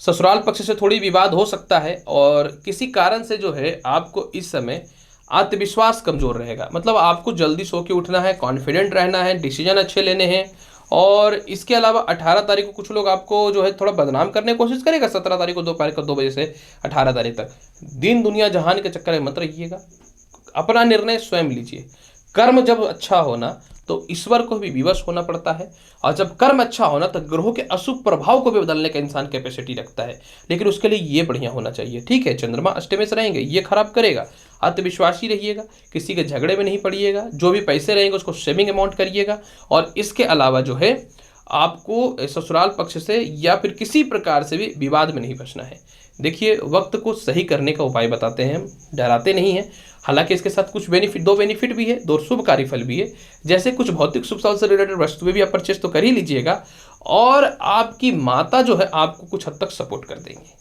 ससुराल पक्ष से थोड़ी विवाद हो सकता है और किसी कारण से जो है आपको इस समय आत्मविश्वास कमजोर रहेगा। मतलब आपको जल्दी सो के उठना है, कॉन्फिडेंट रहना है, डिसीजन अच्छे लेने हैं। और इसके अलावा 18 तारीख को कुछ लोग आपको जो है थोड़ा बदनाम करने की कोशिश करेगा। 17 तारीख को दोपहर का 2 बजे से 18 तारीख तक दिन दुनिया जहान के चक्कर में मत रहिएगा, अपना निर्णय स्वयं लीजिए। कर्म जब अच्छा हो ना तो ईश्वर को भी विवश होना पड़ता है। और जब कर्म अच्छा होना तो ग्रहों के अशुभ प्रभाव को भी बदलने का इंसान कैपेसिटी रखता है, लेकिन उसके लिए ये बढ़िया होना चाहिए। ठीक है, चंद्रमा अष्टमी से रहेंगे, ये खराब करेगा। आत्मविश्वासी रहिएगा, किसी के झगड़े में नहीं पड़िएगा, जो भी पैसे रहेंगे उसको सेविंग अमाउंट करिएगा। और इसके अलावा जो है आपको ससुराल पक्ष से या फिर किसी प्रकार से भी विवाद में नहीं फंसना है। देखिए, वक्त को सही करने का उपाय बताते हैं हम, डराते नहीं हैं। हालांकि इसके साथ कुछ बेनिफिट, दो बेनिफिट भी है, दो शुभ कार्य फल भी है। जैसे कुछ भौतिक सुख से रिलेटेड वस्तुएं भी आप परचेस तो कर ही लीजिएगा, और आपकी माता जो है आपको कुछ हद तक सपोर्ट कर देंगे।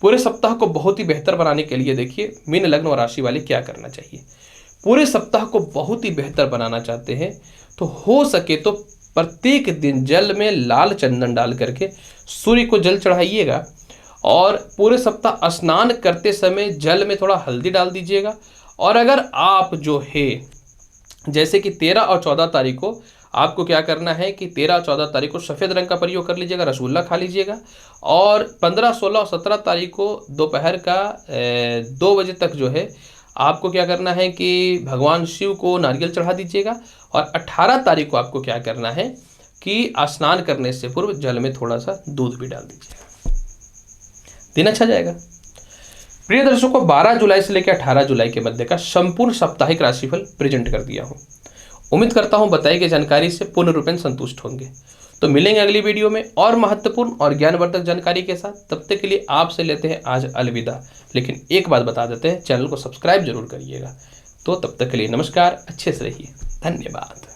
पूरे सप्ताह को बहुत ही बेहतर बनाने के लिए देखिए मीन लग्न और राशि वाले क्या करना चाहिए। पूरे सप्ताह को बहुत ही बेहतर बनाना चाहते हैं तो हो सके तो प्रत्येक दिन जल में लाल चंदन डाल करके सूर्य को जल चढ़ाइएगा, और पूरे सप्ताह स्नान करते समय जल में थोड़ा हल्दी डाल दीजिएगा। और अगर आप जो है जैसे कि 13 और 14 तारीख को आपको क्या करना है कि 13 और 14 तारीख को सफ़ेद रंग का प्रयोग कर लीजिएगा, रसगुल्ला खा लीजिएगा। और 15, 16 और 17 तारीख को दोपहर का 2 बजे तक जो है आपको क्या करना है कि भगवान शिव को नारियल चढ़ा दीजिएगा। और 18 तारीख को आपको क्या करना है कि स्नान करने से पूर्व जल में थोड़ा सा दूध भी डाल दीजिएगा, दिन अच्छा जाएगा। प्रिय दर्शकों, 12 जुलाई से लेकर 18 जुलाई के मध्य का संपूर्ण साप्ताहिक राशिफल प्रेजेंट कर दिया हूं। उम्मीद करता हूं बताई गई जानकारी से पूर्ण रूपेण संतुष्ट होंगे। तो मिलेंगे अगली वीडियो में और महत्वपूर्ण और ज्ञानवर्धक जानकारी के साथ। तब तक के लिए आपसे लेते हैं आज अलविदा। लेकिन एक बात बता देते हैं, चैनल को सब्सक्राइब जरूर करिएगा। तो तब तक के लिए नमस्कार, अच्छे से रहिए, धन्यवाद।